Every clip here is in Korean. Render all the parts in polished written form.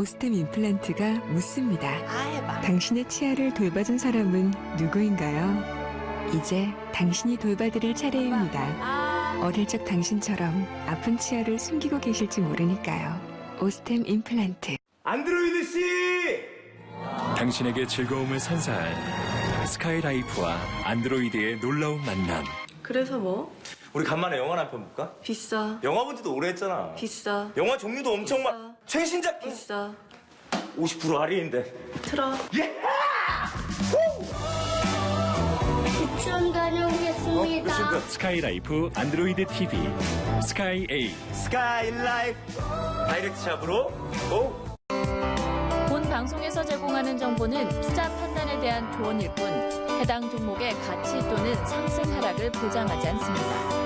오스템 임플란트가 묻습니다. 해봐. 당신의 치아를 돌봐준 사람은 누구인가요? 이제 당신이 돌봐드릴 차례입니다. 어릴 적 당신처럼 아픈 치아를 숨기고 계실지 모르니까요. 오스템 임플란트. 안드로이드 씨! 당신에게 즐거움을 선사할 스카이라이프와 안드로이드의 놀라운 만남. 그래서 뭐? 우리 간만에 영화나 한 편 볼까? 비싸. 영화 본 지도 오래 했잖아. 비싸. 영화 종류도 엄청 비싸. 많. 최신작 비싸. 50% 할인인데. 틀어. 예! 유치원 다녀오겠습니다. 스카이라이프 안드로이드 TV 스카이 A. 스카이라이프 다이렉트 샵으로 고! 본 방송에서 제공하는 정보는 투자 판단에 대한 조언일 뿐 해당 종목의 가치 또는 상승 하락을 보장하지 않습니다.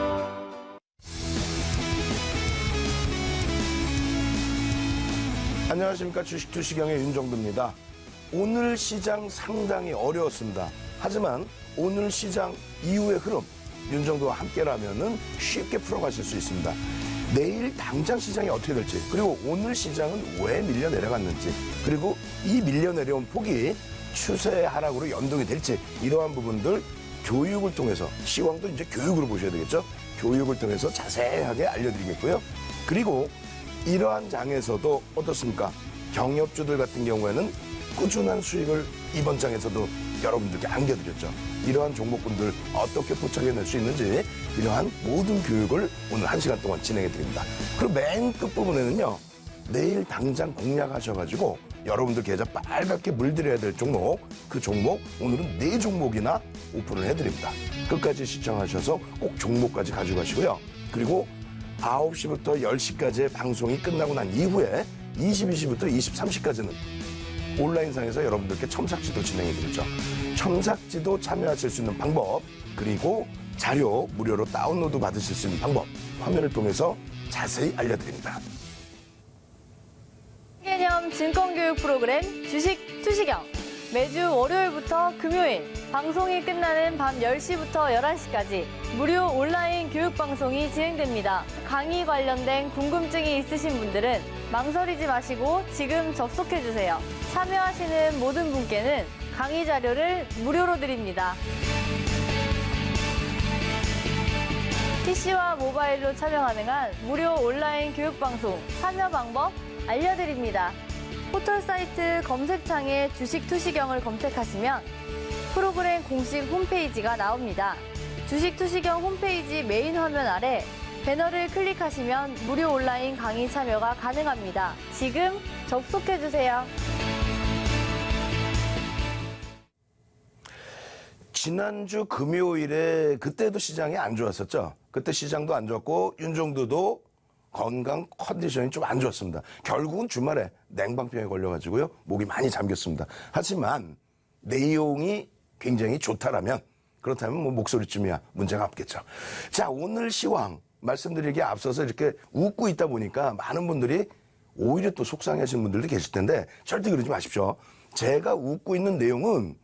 안녕하십니까. 주식투시경의 윤정두입니다. 오늘 시장 상당히 어려웠습니다. 하지만 오늘 시장 이후의 흐름 윤정두와 함께라면 쉽게 풀어가실 수 있습니다. 내일 당장 시장이 어떻게 될지, 그리고 오늘 시장은 왜 밀려 내려갔는지, 그리고 이 밀려 내려온 폭이 추세 하락으로 연동이 될지, 이러한 부분들 교육을 통해서, 시황도 이제 교육으로 보셔야 되겠죠. 교육을 통해서 자세하게 알려드리겠고요. 그리고 이러한 장에서도 어떻습니까? 경협주들 같은 경우에는 꾸준한 수익을 이번 장에서도 여러분들께 안겨드렸죠. 이러한 종목군들 어떻게 포착해낼 수 있는지, 이러한 모든 교육을 오늘 1시간 동안 진행해 드립니다. 그리고 맨 끝부분에는요, 내일 당장 공략하셔가지고 여러분들 계좌 빨갛게 물들여야 될 종목, 그 종목 오늘은 4종목이나 오픈을 해드립니다. 끝까지 시청하셔서 꼭 종목까지 가져가시고요. 그리고 9시부터 10시까지의 방송이 끝나고 난 이후에 22시부터 23시까지는 온라인상에서 여러분들께 첨삭지도 진행해드리죠. 첨삭지도 참여하실 수 있는 방법, 그리고 자료 무료로 다운로드 받으실 수 있는 방법, 화면을 통해서 자세히 알려드립니다. 개념 증권교육 프로그램 주식 투시경. 매주 월요일부터 금요일 방송이 끝나는 밤 10시부터 11시까지 무료 온라인 교육방송이 진행됩니다. 강의 관련된 궁금증이 있으신 분들은 망설이지 마시고 지금 접속해주세요. 참여하시는 모든 분께는 강의 자료를 무료로 드립니다. PC와 모바일로 참여 가능한 무료 온라인 교육방송 참여 방법 알려드립니다. 포털사이트 검색창에 주식 투시경을 검색하시면 프로그램 공식 홈페이지가 나옵니다. 주식 투시경 홈페이지 메인 화면 아래 배너를 클릭하시면 무료 온라인 강의 참여가 가능합니다. 지금 접속해주세요. 지난주 금요일에 그때도 시장이 안 좋았었죠. 그때 시장도 안 좋았고 윤종두도 건강 컨디션이 좀 안 좋았습니다. 결국은 주말에 냉방병에 걸려가지고요, 목이 많이 잠겼습니다. 하지만 내용이 굉장히 좋다라면, 그렇다면 뭐 목소리쯤이야 문제가 없겠죠. 자, 오늘 시황 말씀드리기에 앞서서 이렇게 웃고 있다 보니까 많은 분들이 오히려 또 속상해하시는 분들도 계실 텐데 절대 그러지 마십시오. 제가 웃고 있는 내용은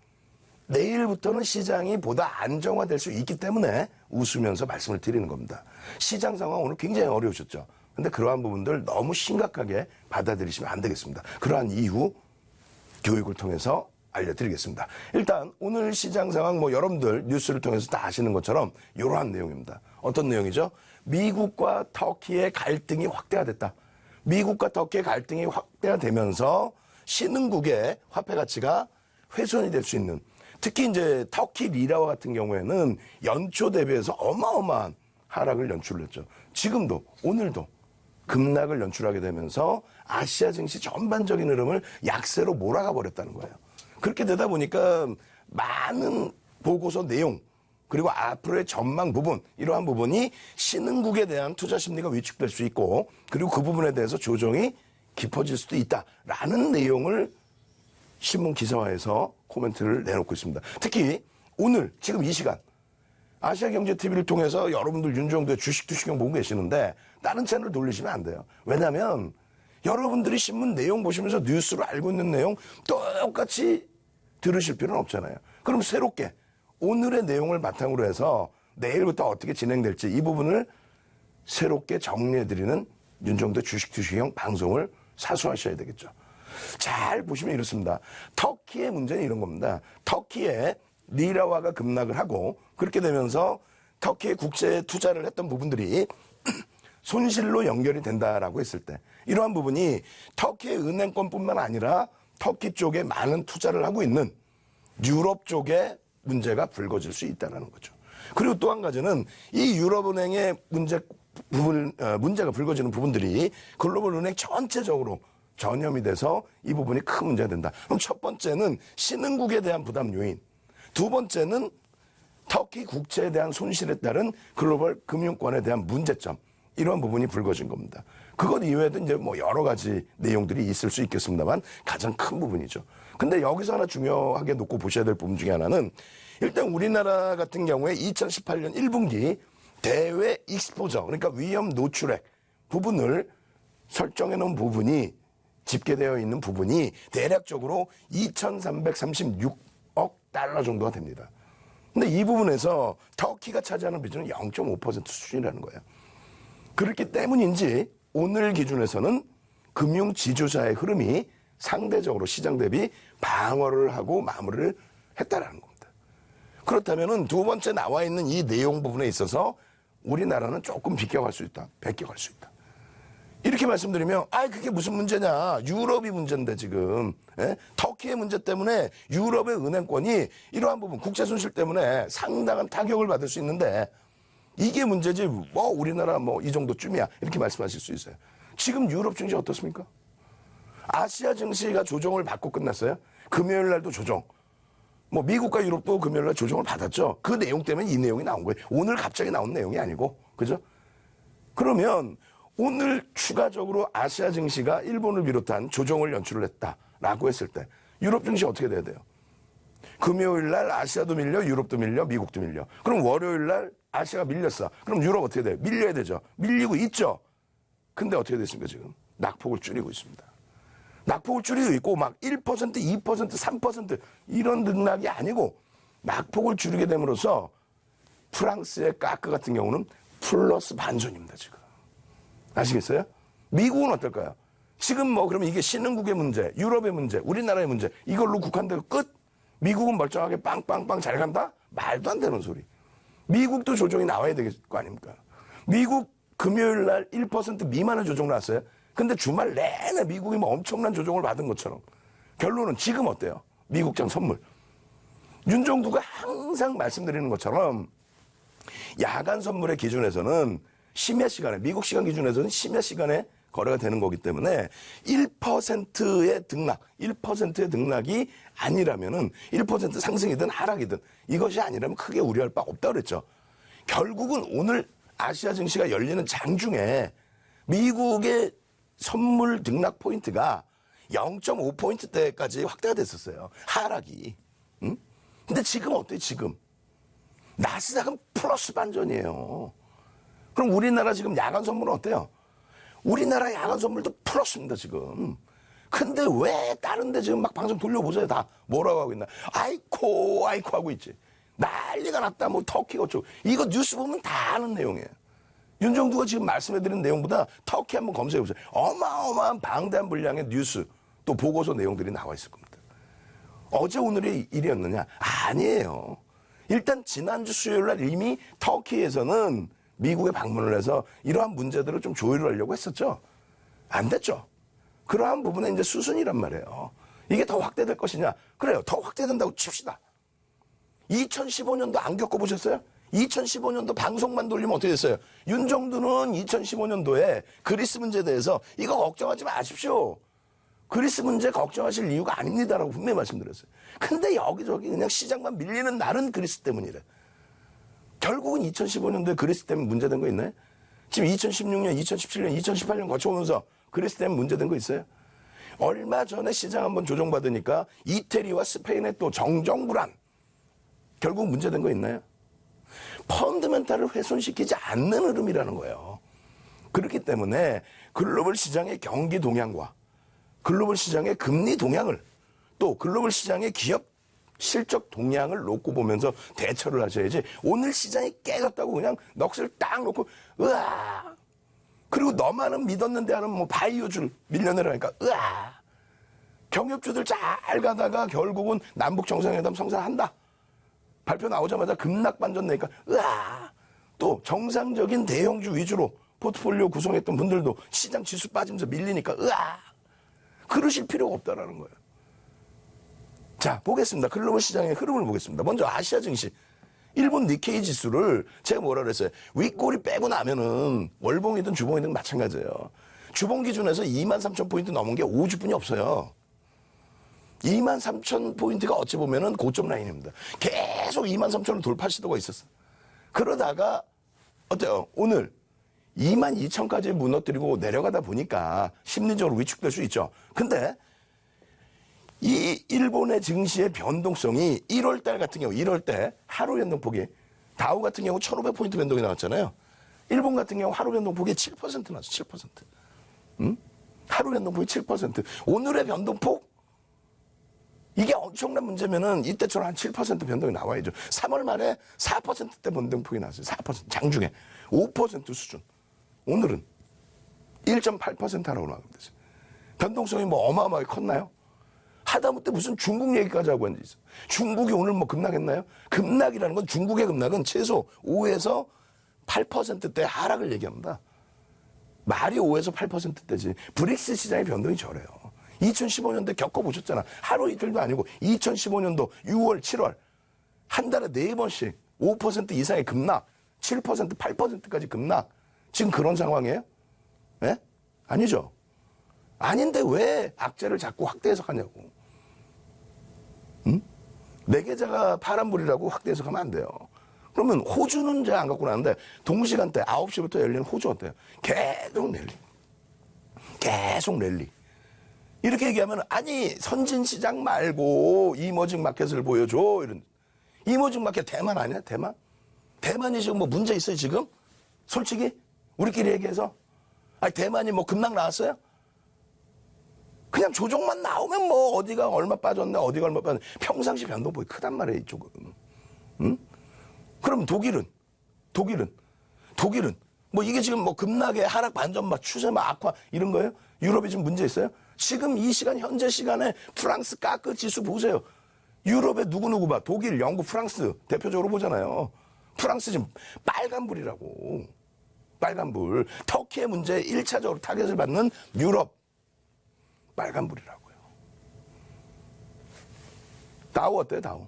내일부터는 시장이 보다 안정화될 수 있기 때문에 웃으면서 말씀을 드리는 겁니다. 시장 상황 오늘 굉장히 어려우셨죠. 근데 그러한 부분들 너무 심각하게 받아들이시면 안 되겠습니다. 그러한 이후 교육을 통해서 알려드리겠습니다. 일단 오늘 시장 상황 뭐 여러분들 뉴스를 통해서 다 아시는 것처럼 이러한 내용입니다. 어떤 내용이죠? 미국과 터키의 갈등이 확대가 됐다. 미국과 터키의 갈등이 확대가 되면서 신흥국의 화폐 가치가 훼손이 될 수 있는, 특히 이제 터키 리라와 같은 경우에는 연초 대비해서 어마어마한 하락을 연출을 했죠. 지금도 오늘도 급락을 연출하게 되면서 아시아 증시 전반적인 흐름을 약세로 몰아가 버렸다는 거예요. 그렇게 되다 보니까 많은 보고서 내용, 그리고 앞으로의 전망 부분, 이러한 부분이 신흥국에 대한 투자 심리가 위축될 수 있고, 그리고 그 부분에 대해서 조정이 깊어질 수도 있다라는 내용을 신문 기사화해서 코멘트를 내놓고 있습니다. 특히 오늘 지금 이 시간 아시아경제TV를 통해서 여러분들 윤정두의 주식 투시경 보고 계시는데 다른 채널 돌리시면 안 돼요. 왜냐하면 여러분들이 신문 내용 보시면서 뉴스로 알고 있는 내용 똑같이 들으실 필요는 없잖아요. 그럼 새롭게 오늘의 내용을 바탕으로 해서 내일부터 어떻게 진행될지 이 부분을 새롭게 정리해드리는 윤정두의 주식 투시경 방송을 사수하셔야 되겠죠. 잘 보시면 이렇습니다. 터키의 문제는 이런 겁니다. 터키의 리라화가 급락을 하고 그렇게 되면서 터키의 국채에 투자를 했던 부분들이 손실로 연결이 된다라고 했을 때 이러한 부분이 터키의 은행권뿐만 아니라 터키 쪽에 많은 투자를 하고 있는 유럽 쪽에 문제가 불거질 수 있다는 거죠. 그리고 또 한 가지는 이 유럽은행의 문제가 불거지는 부분들이 글로벌 은행 전체적으로 전염이 돼서 이 부분이 큰 문제가 된다. 그럼 첫 번째는 신흥국에 대한 부담 요인, 두 번째는 터키 국채에 대한 손실에 따른 글로벌 금융권에 대한 문제점, 이러한 부분이 불거진 겁니다. 그것 이외에도 이제 뭐 여러 가지 내용들이 있을 수 있겠습니다만 가장 큰 부분이죠. 근데 여기서 하나 중요하게 놓고 보셔야 될 부분 중에 하나는 일단 우리나라 같은 경우에 2018년 1분기 대외 익스포저, 그러니까 위험 노출액 부분을 설정해 놓은 부분이 집계되어 있는 부분이 대략적으로 2,336억 달러 정도가 됩니다. 근데 이 부분에서 터키가 차지하는 비중은 0.5% 수준이라는 거예요. 그렇기 때문인지 오늘 기준에서는 금융 지주사의 흐름이 상대적으로 시장 대비 방어를 하고 마무리를 했다라는 겁니다. 그렇다면은 두 번째 나와 있는 이 내용 부분에 있어서 우리나라는 조금 비껴갈 수 있다. 베껴갈 수 있다. 이렇게 말씀드리면 그게 무슨 문제냐. 유럽이 문제인데 지금. 예? 터키의 문제 때문에 유럽의 은행권이 이러한 부분 국채 손실 때문에 상당한 타격을 받을 수 있는데 이게 문제지 뭐 우리나라 뭐 이 정도쯤이야. 이렇게 말씀하실 수 있어요. 지금 유럽 증시 어떻습니까? 아시아 증시가 조정을 받고 끝났어요. 금요일 날도 조정. 뭐 미국과 유럽도 금요일 날 조정을 받았죠. 그 내용 때문에 이 내용이 나온 거예요. 오늘 갑자기 나온 내용이 아니고. 그죠? 그러면 오늘 추가적으로 아시아 증시가 일본을 비롯한 조정을 연출을 했다라고 했을 때 유럽 증시 어떻게 돼야 돼요? 금요일 날 아시아도 밀려, 유럽도 밀려, 미국도 밀려. 그럼 월요일 날 아시아가 밀렸어. 그럼 유럽 어떻게 돼요? 밀려야 되죠. 밀리고 있죠. 근데 어떻게 됐습니까 지금? 낙폭을 줄이고 있습니다. 낙폭을 줄이고 있고 막 1%, 2%, 3% 이런 등락이 아니고 낙폭을 줄이게 됨으로써 프랑스의 까크 같은 경우는 플러스 반전입니다 지금. 아시겠어요? 미국은 어떨까요? 지금 뭐 그러면 이게 신흥국의 문제, 유럽의 문제, 우리나라의 문제 이걸로 국한되고 끝? 미국은 멀쩡하게 빵빵빵 잘 간다? 말도 안 되는 소리. 미국도 조정이 나와야 될 거 아닙니까? 미국 금요일 날 1% 미만의 조정 나왔어요. 근데 주말 내내 미국이 뭐 엄청난 조정을 받은 것처럼. 결론은 지금 어때요? 미국장 선물. 윤정두가 항상 말씀드리는 것처럼 야간 선물의 기준에서는 심야 시간에, 미국 시간 기준에서는 심야 시간에 거래가 되는 거기 때문에 1%의 등락, 1%의 등락이 아니라면은 1% 상승이든 하락이든 이것이 아니라면 크게 우려할 바 없다고 그랬죠. 결국은 오늘 아시아 증시가 열리는 장중에 미국의 선물 등락 포인트가 0.5포인트대까지 확대가 됐었어요. 하락이. 응? 근데 지금 어때요, 지금? 나스닥은 플러스 반전이에요. 그럼 우리나라 지금 야간 선물은 어때요? 우리나라 야간 선물도 플러스입니다, 지금. 근데 왜 다른 데 지금 막 방송 돌려보세요, 다. 뭐라고 하고 있나? 아이코 하고 있지. 난리가 났다, 뭐 터키가 어쩌고. 이거 뉴스 보면 다 아는 내용이에요. 윤정두가 지금 말씀해드린 내용보다 터키 한번 검색해보세요. 어마어마한 방대한 분량의 뉴스, 또 보고서 내용들이 나와 있을 겁니다. 어제 오늘이 일이었느냐? 아니에요. 일단 지난주 수요일 날 이미 터키에서는 미국에 방문을 해서 이러한 문제들을 좀 조율을 하려고 했었죠. 안 됐죠. 그러한 부분에 이제 수순이란 말이에요. 이게 더 확대될 것이냐? 그래요. 더 확대된다고 칩시다. 2015년도 안 겪어보셨어요? 2015년도 방송만 돌리면 어떻게 됐어요? 윤정두는 2015년도에 그리스 문제에 대해서 이거 걱정하지 마십시오. 그리스 문제 걱정하실 이유가 아닙니다라고 분명히 말씀드렸어요. 근데 여기저기 그냥 시장만 밀리는 날은 그리스 때문이래. 결국은 2015년도에 그리스 때문에 문제된 거 있나요? 지금 2016년, 2017년, 2018년 거쳐오면서 그리스 때문에 문제된 거 있어요? 얼마 전에 시장 한번 조정받으니까 이태리와 스페인의 또 정정불안. 결국 문제된 거 있나요? 펀드멘탈을 훼손시키지 않는 흐름이라는 거예요. 그렇기 때문에 글로벌 시장의 경기 동향과 글로벌 시장의 금리 동향을 또 글로벌 시장의 기업 실적 동향을 놓고 보면서 대처를 하셔야지 오늘 시장이 깨졌다고 그냥 넋을 딱 놓고 으아 그리고 너만은 믿었는데 하는 뭐 바이오줄 밀려내라니까 으아 경협주들 잘 가다가 결국은 남북 정상회담 성사한다. 발표 나오자마자 급락 반전 내니까 으아. 또 정상적인 대형주 위주로 포트폴리오 구성했던 분들도 시장 지수 빠지면서 밀리니까 으아. 그러실 필요가 없다라는 거예요. 자, 보겠습니다. 글로벌 시장의 흐름을 보겠습니다. 먼저 아시아 증시. 일본 니케이 지수를 제가 뭐라 그랬어요? 윗꼬리 빼고 나면은 월봉이든 주봉이든 마찬가지예요. 주봉 기준에서 23,000포인트 넘은 게 5주뿐이 없어요. 23,000포인트가 어찌 보면은 고점 라인입니다. 계속 23,000을 돌파 시도가 있었어. 그러다가 어때요? 오늘 22,000까지 무너뜨리고 내려가다 보니까 심리적으로 위축될 수 있죠. 근데 이 일본의 증시의 변동성이 1월달 같은 경우 1월때 하루 변동폭이 다우 같은 경우 1,500포인트 변동이 나왔잖아요. 일본 같은 경우 하루 변동폭이 7% 나왔어. 7%. 응? 하루 변동폭이 7%. 오늘의 변동폭 이게 엄청난 문제면은 이때처럼 한 7% 변동이 나와야죠. 3월 말에 4%대 변동폭이 나왔어요. 4% 장중에 5% 수준. 오늘은 1.8% 하라고 나옵니다. 변동성이 뭐 어마어마하게 컸나요? 하다못해 무슨 중국 얘기까지 하고 앉아있어. 중국이 오늘 뭐 급락했나요? 급락이라는 건 중국의 급락은 최소 5에서 8%대 하락을 얘기합니다. 말이 5에서 8%대지. 브릭스 시장의 변동이 저래요. 2015년도에 겪어보셨잖아. 하루 이틀도 아니고 2015년도 6월, 7월 한 달에 4번씩 5% 이상의 급락, 7%, 8%까지 급락. 지금 그런 상황이에요? 예? 아니죠. 아닌데 왜 악재를 자꾸 확대 해석하냐고. 응? 내 계좌가 파란불이라고 확대 해석하면 안 돼요. 그러면 호주는 이제 안 갖고 나는데 동시간대 9시부터 열리는 호주 어때요? 계속 랠리. 계속 랠리. 이렇게 얘기하면 아니 선진시장 말고 이머징 마켓을 보여줘. 이런. 이머징 마켓 대만 아니야? 대만? 대만이 지금 뭐 문제 있어요 지금? 솔직히? 우리끼리 얘기해서? 아니 대만이 뭐 급락 나왔어요? 그냥 조정만 나오면 뭐 어디가 얼마 빠졌네 어디가 얼마 빠졌네 평상시 변동폭이 크단 말이에요 이쪽은. 응? 그럼 독일은 뭐 이게 지금 뭐 급락의 하락 반전 막 추세 막 악화 이런 거예요? 유럽이 지금 문제 있어요? 지금 이 시간 현재 시간에 프랑스 까크 지수 보세요. 유럽에 누구 봐 독일, 영국, 프랑스 대표적으로 보잖아요. 프랑스 지금 빨간불이라고. 빨간불. 터키의 문제에 1차적으로 타겟을 받는 유럽. 빨간불이라고요. 다우 어때요, 다우?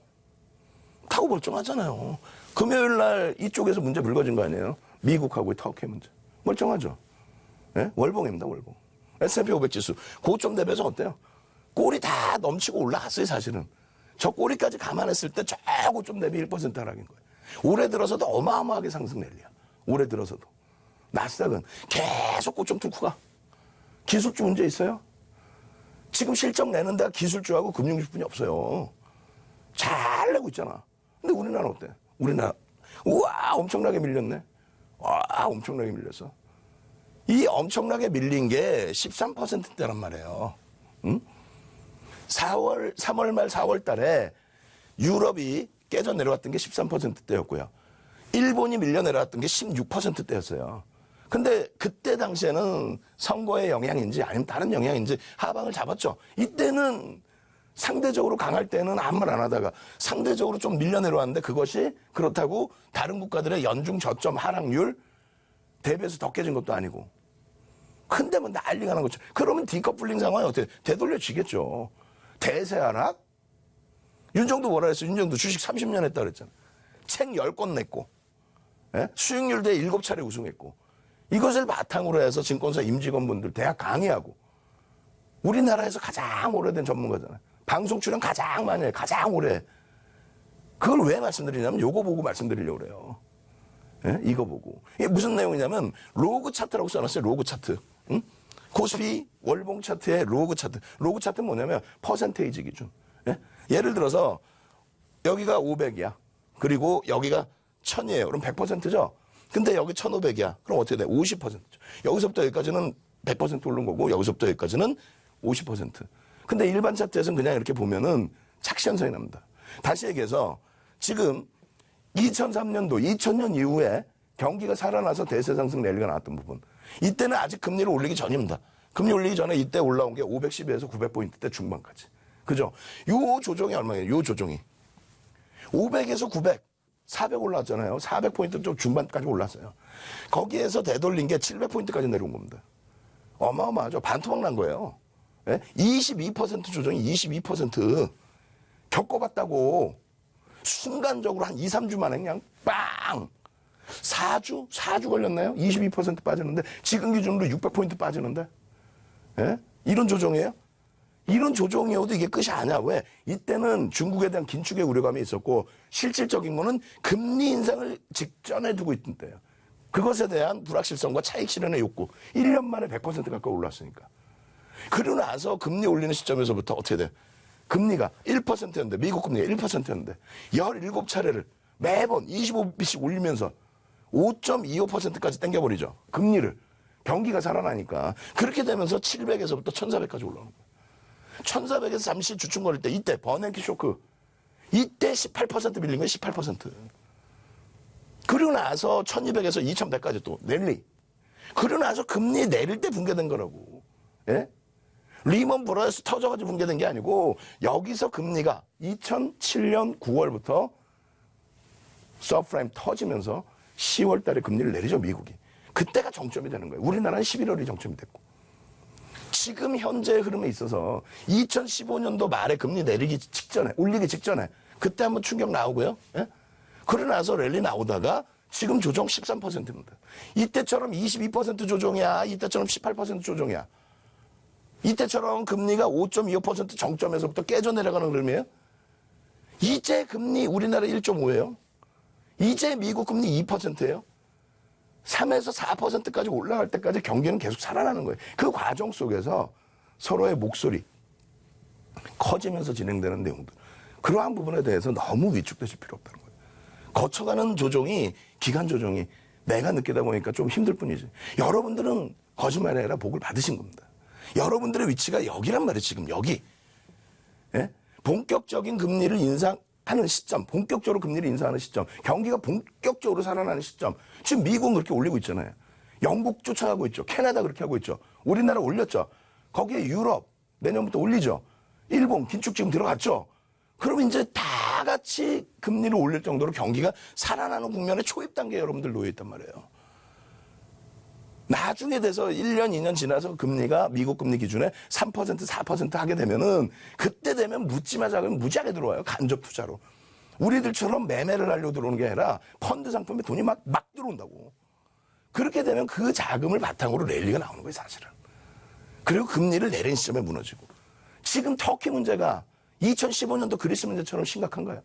다우 멀쩡하잖아요. 금요일 날 이쪽에서 문제 불거진 거 아니에요? 미국하고 터키의 문제. 멀쩡하죠? 예? 월봉입니다, 월봉. S&P 500 지수. 고점 대비해서 어때요? 꼴이 다 넘치고 올라갔어요, 사실은. 저 꼴이까지 감안했을 때 저 고점 대비 1% 하락인 거예요. 올해 들어서도 어마어마하게 상승 랠리야. 올해 들어서도. 나스닥은 계속 고점 뚫고 가. 기술주 문제 있어요? 지금 실적 내는 데가 기술주하고 금융주뿐이 없어요. 잘 내고 있잖아. 근데 우리나라 어때? 우리나라 우와 엄청나게 밀렸네. 와 엄청나게 밀렸어. 이 엄청나게 밀린 게 13%대란 말이에요. 응? 3월 말 4월 달에 유럽이 깨져 내려왔던 게 13%대였고요. 일본이 밀려 내려왔던 게 16%대였어요. 근데 그때 당시에는 선거의 영향인지 아니면 다른 영향인지 하방을 잡았죠. 이때는 상대적으로 강할 때는 아무 말 안 하다가 상대적으로 좀 밀려 내려왔는데 그것이 그렇다고 다른 국가들의 연중 저점 하락률 대비해서 더 깨진 것도 아니고. 근데 뭐 난리가 난 거죠. 그러면 디커플링 상황이 어떻게 되돌려지겠죠. 대세 하락? 윤정도 뭐라 했어? 윤정도 주식 30년 했다 그랬잖아. 책 10권 냈고 예? 수익률 대 7차례 우승했고 이것을 바탕으로 해서 증권사 임직원분들 대학 강의하고 우리나라에서 가장 오래된 전문가잖아요. 방송 출연 가장 많이 해. 가장 오래. 그걸 왜 말씀드리냐면 요거 보고 말씀드리려고 그래요. 예? 이거 보고. 이게 무슨 내용이냐면 로그 차트라고 써놨어요. 로그 차트. 응? 코스피 월봉 차트의 로그 차트. 로그 차트는 뭐냐면 퍼센테이지 기준. 예? 예를 들어서 여기가 500이야. 그리고 여기가 1000이에요. 그럼 100%죠? 근데 여기 1500이야. 그럼 어떻게 돼? 50%죠. 여기서부터 여기까지는 100% 오른 거고 여기서부터 여기까지는 50%. 근데 일반 차트에서는 그냥 이렇게 보면은 착시현상이 납니다. 다시 얘기해서 지금 2003년도, 2000년 이후에 경기가 살아나서 대세 상승 랠리가 나왔던 부분. 이때는 아직 금리를 올리기 전입니다. 금리 올리기 전에 이때 올라온 게 512에서 900포인트대 중반까지. 그죠? 요 조정이 얼마예요? 요 조정이. 500에서 900, 400 올라왔잖아요. 400포인트 좀 중반까지 올랐어요. 거기에서 되돌린 게 700포인트까지 내려온 겁니다. 어마어마하죠. 반토막 난 거예요. 예? 22% 조정이 22% 겪어봤다고 순간적으로 한 2, 3주 만에 그냥 빵! 4주 걸렸나요? 22% 빠지는데 지금 기준으로 600포인트 빠지는데 예? 이런 조정이에요? 이런 조정이어도 이게 끝이 아니야. 왜? 이때는 중국에 대한 긴축의 우려감이 있었고 실질적인 거는 금리 인상을 직전에 두고 있던 때예요. 그것에 대한 불확실성과 차익 실현의 욕구. 1년 만에 100% 가까이 올랐으니까. 그러고 나서 금리 올리는 시점에서부터 어떻게 돼? 금리가 1%였는데 미국 금리가 1%였는데 17차례를 매번 25bp씩 올리면서 5.25%까지 땡겨버리죠. 금리를. 경기가 살아나니까. 그렇게 되면서 700에서부터 1400까지 올라오는 거예요. 1400에서 잠시 주춤거릴 때 이때 버냉키 쇼크. 이때 18% 밀린 거예요. 18%. 그러고 나서 1200에서 2100까지 또 랠리. 그러고 나서 금리 내릴 때 붕괴된 거라고. 예? 리먼 브러더스 터져가지고 붕괴된 게 아니고 여기서 금리가 2007년 9월부터 서프라임 터지면서 10월 달에 금리를 내리죠, 미국이. 그때가 정점이 되는 거예요. 우리나라는 11월이 정점이 됐고. 지금 현재의 흐름에 있어서 2015년도 말에 금리 내리기 직전에, 올리기 직전에 그때 한번 충격 나오고요. 예? 그러고 나서 랠리 나오다가 지금 조정 13%입니다. 이때처럼 22% 조정이야. 이때처럼 18% 조정이야. 이때처럼 금리가 5.25% 정점에서부터 깨져 내려가는 흐름이에요. 이제 금리 우리나라 1.5예요. 이제 미국 금리 2%예요. 3에서 4%까지 올라갈 때까지 경기는 계속 살아나는 거예요. 그 과정 속에서 서로의 목소리 커지면서 진행되는 내용들. 그러한 부분에 대해서 너무 위축되실 필요 없다는 거예요. 거쳐가는 조정이 기간 조정이 내가 느끼다 보니까 좀 힘들 뿐이지. 여러분들은 거짓말이 아니라 복을 받으신 겁니다. 여러분들의 위치가 여기란 말이에요. 지금 여기. 예? 본격적인 금리를 인상하는 시점, 본격적으로 금리를 인상하는 시점, 경기가 본격적으로 살아나는 시점. 지금 미국은 그렇게 올리고 있잖아요. 영국 쫓아가고 있죠. 캐나다 그렇게 하고 있죠. 우리나라 올렸죠. 거기에 유럽 내년부터 올리죠. 일본 긴축 지금 들어갔죠. 그러면 이제 다 같이 금리를 올릴 정도로 경기가 살아나는 국면의 초입 단계에 여러분들 놓여 있단 말이에요. 나중에 돼서 1년, 2년 지나서 금리가 미국 금리 기준에 3%, 4% 하게 되면은 그때 되면 묻지마 자금이 무지하게 들어와요. 간접 투자로. 우리들처럼 매매를 하려고 들어오는 게 아니라 펀드 상품에 돈이 막 들어온다고. 그렇게 되면 그 자금을 바탕으로 랠리가 나오는 거예요, 사실은. 그리고 금리를 내린 시점에 무너지고. 지금 터키 문제가 2015년도 그리스 문제처럼 심각한가요?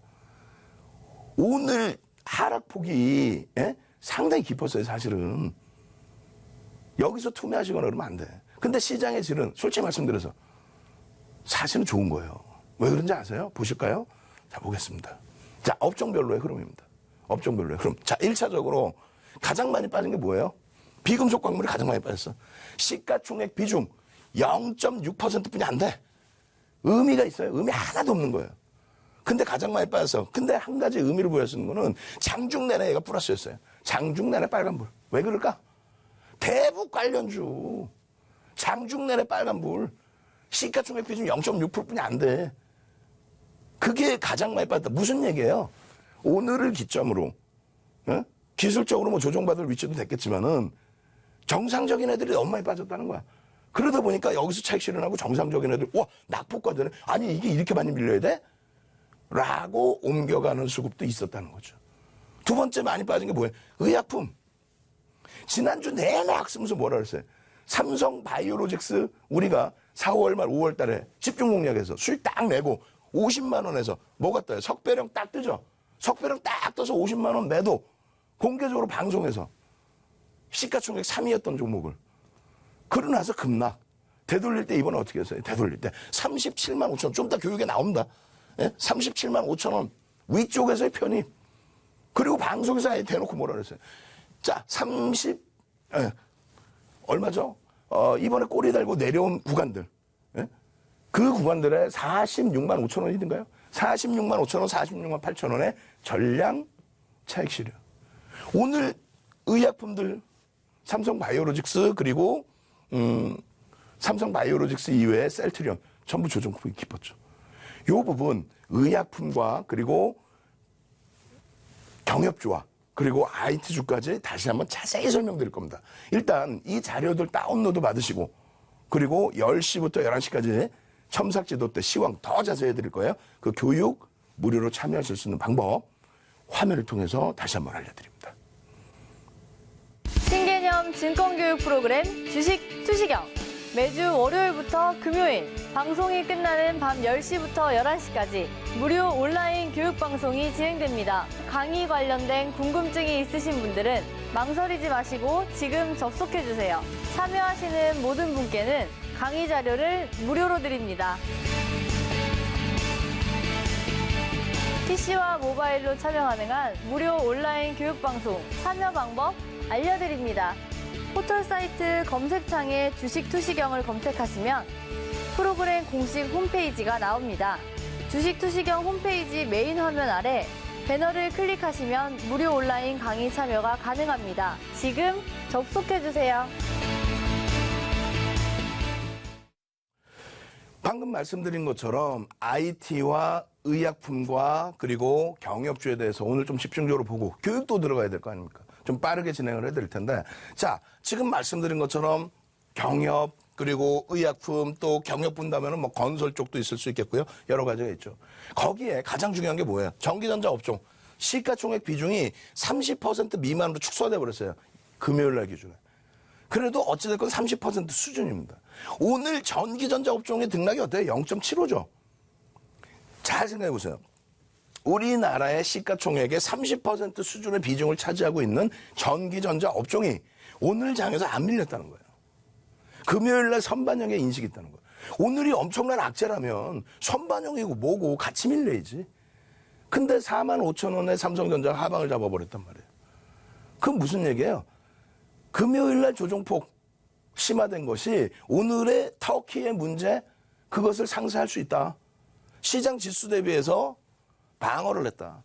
오늘 하락폭이 상당히 깊었어요, 사실은. 여기서 투매하시거나 그러면 안 돼. 근데 시장의 질은 솔직히 말씀드려서 사실은 좋은 거예요. 왜 그런지 아세요? 보실까요? 자, 보겠습니다. 자, 업종별로의 흐름입니다. 업종별로의 흐름. 자, 1차적으로 가장 많이 빠진 게 뭐예요? 비금속 광물이 가장 많이 빠졌어. 시가총액 비중 0.6%뿐이 안 돼. 의미가 있어요. 의미 하나도 없는 거예요. 근데 가장 많이 빠졌어. 근데 한 가지 의미를 보여주는 거는 장중 내내 얘가 플러스였어요. 장중 내내 빨간불. 왜 그럴까? 대북 관련주. 장중 내내 빨간불. 시가총액 비중 0.6%뿐이 안 돼. 그게 가장 많이 빠졌다. 무슨 얘기예요? 오늘을 기점으로 기술적으로 뭐 조정받을 위치도 됐겠지만은 정상적인 애들이 너무 많이 빠졌다는 거야. 그러다 보니까 여기서 차익 실현하고 정상적인 애들 와 낙폭과 되네. 아니 이게 이렇게 많이 밀려야 돼? 라고 옮겨가는 수급도 있었다는 거죠. 두 번째 많이 빠진 게 뭐예요? 의약품. 지난주 내내 악쓰면서 뭐라 그랬어요? 삼성 바이오로직스 우리가 4월 말 5월 달에 집중 공략해서 수익 딱 내고 50만 원에서 뭐가 떠요? 석배령 딱 뜨죠? 석배령 딱 떠서 50만 원 매도 공개적으로 방송에서 시가총액 3위였던 종목을 그러고 나서 급락. 되돌릴 때 이번에 어떻게 했어요? 되돌릴 때 37만 5천 원. 좀 이따 교육에 나옵니다. 37만 5천 원 위쪽에서의 편입. 그리고 방송에서 아예 대놓고 뭐라 그랬어요? 자, 얼마죠? 이번에 꼬리 달고 내려온 구간들. 그 구간들에 46만 5천 원이든가요? 46만 5천 원, 46만 8천 원의 전량 차익 실현. 오늘 의약품들, 삼성 바이오로직스, 그리고, 삼성 바이오로직스 이외에 셀트리온 전부 조정폭이 깊었죠. 이 부분 의약품과 그리고 경협주와 그리고 IT 주까지 다시 한번 자세히 설명드릴 겁니다. 일단 이 자료들 다운로드 받으시고 그리고 10시부터 11시까지 첨삭지도 때 시황 더 자세히 해드릴 거예요. 그 교육 무료로 참여하실 수 있는 방법 화면을 통해서 다시 한번 알려드립니다. 신개념 증권교육 프로그램 주식 투시경. 매주 월요일부터 금요일 방송이 끝나는 밤 10시부터 11시까지 무료 온라인 교육방송이 진행됩니다. 강의 관련된 궁금증이 있으신 분들은 망설이지 마시고 지금 접속해주세요. 참여하시는 모든 분께는 강의 자료를 무료로 드립니다. PC와 모바일로 참여 가능한 무료 온라인 교육방송 참여 방법 알려드립니다. 포털사이트 검색창에 주식 투시경을 검색하시면 프로그램 공식 홈페이지가 나옵니다. 주식 투시경 홈페이지 메인 화면 아래 배너를 클릭하시면 무료 온라인 강의 참여가 가능합니다. 지금 접속해주세요. 방금 말씀드린 것처럼 IT와 의약품과 그리고 경협주에 대해서 오늘 좀 집중적으로 보고 교육도 들어가야 될 거 아닙니까? 좀 빠르게 진행을 해드릴 텐데 자 지금 말씀드린 것처럼 경협 그리고 의약품 또 경협 분다면은 뭐 건설 쪽도 있을 수 있겠고요. 여러 가지가 있죠. 거기에 가장 중요한 게 뭐예요? 전기전자 업종 시가총액 비중이 30% 미만으로 축소돼 버렸어요. 금요일 날 기준에. 그래도 어찌됐건 30% 수준입니다. 오늘 전기전자 업종의 등락이 어때요? 0.75죠. 잘 생각해 보세요. 우리나라의 시가총액의 30% 수준의 비중을 차지하고 있는 전기전자 업종이 오늘 장에서 안 밀렸다는 거예요. 금요일 날 선반영의 인식이 있다는 거예요. 오늘이 엄청난 악재라면 선반영이고 뭐고 같이 밀려야지. 근데 45,000원에 삼성전자가 하방을 잡아버렸단 말이에요. 그건 무슨 얘기예요? 금요일 날 조정폭 심화된 것이 오늘의 터키의 문제 그것을 상쇄할 수 있다. 시장 지수 대비해서 방어를 했다.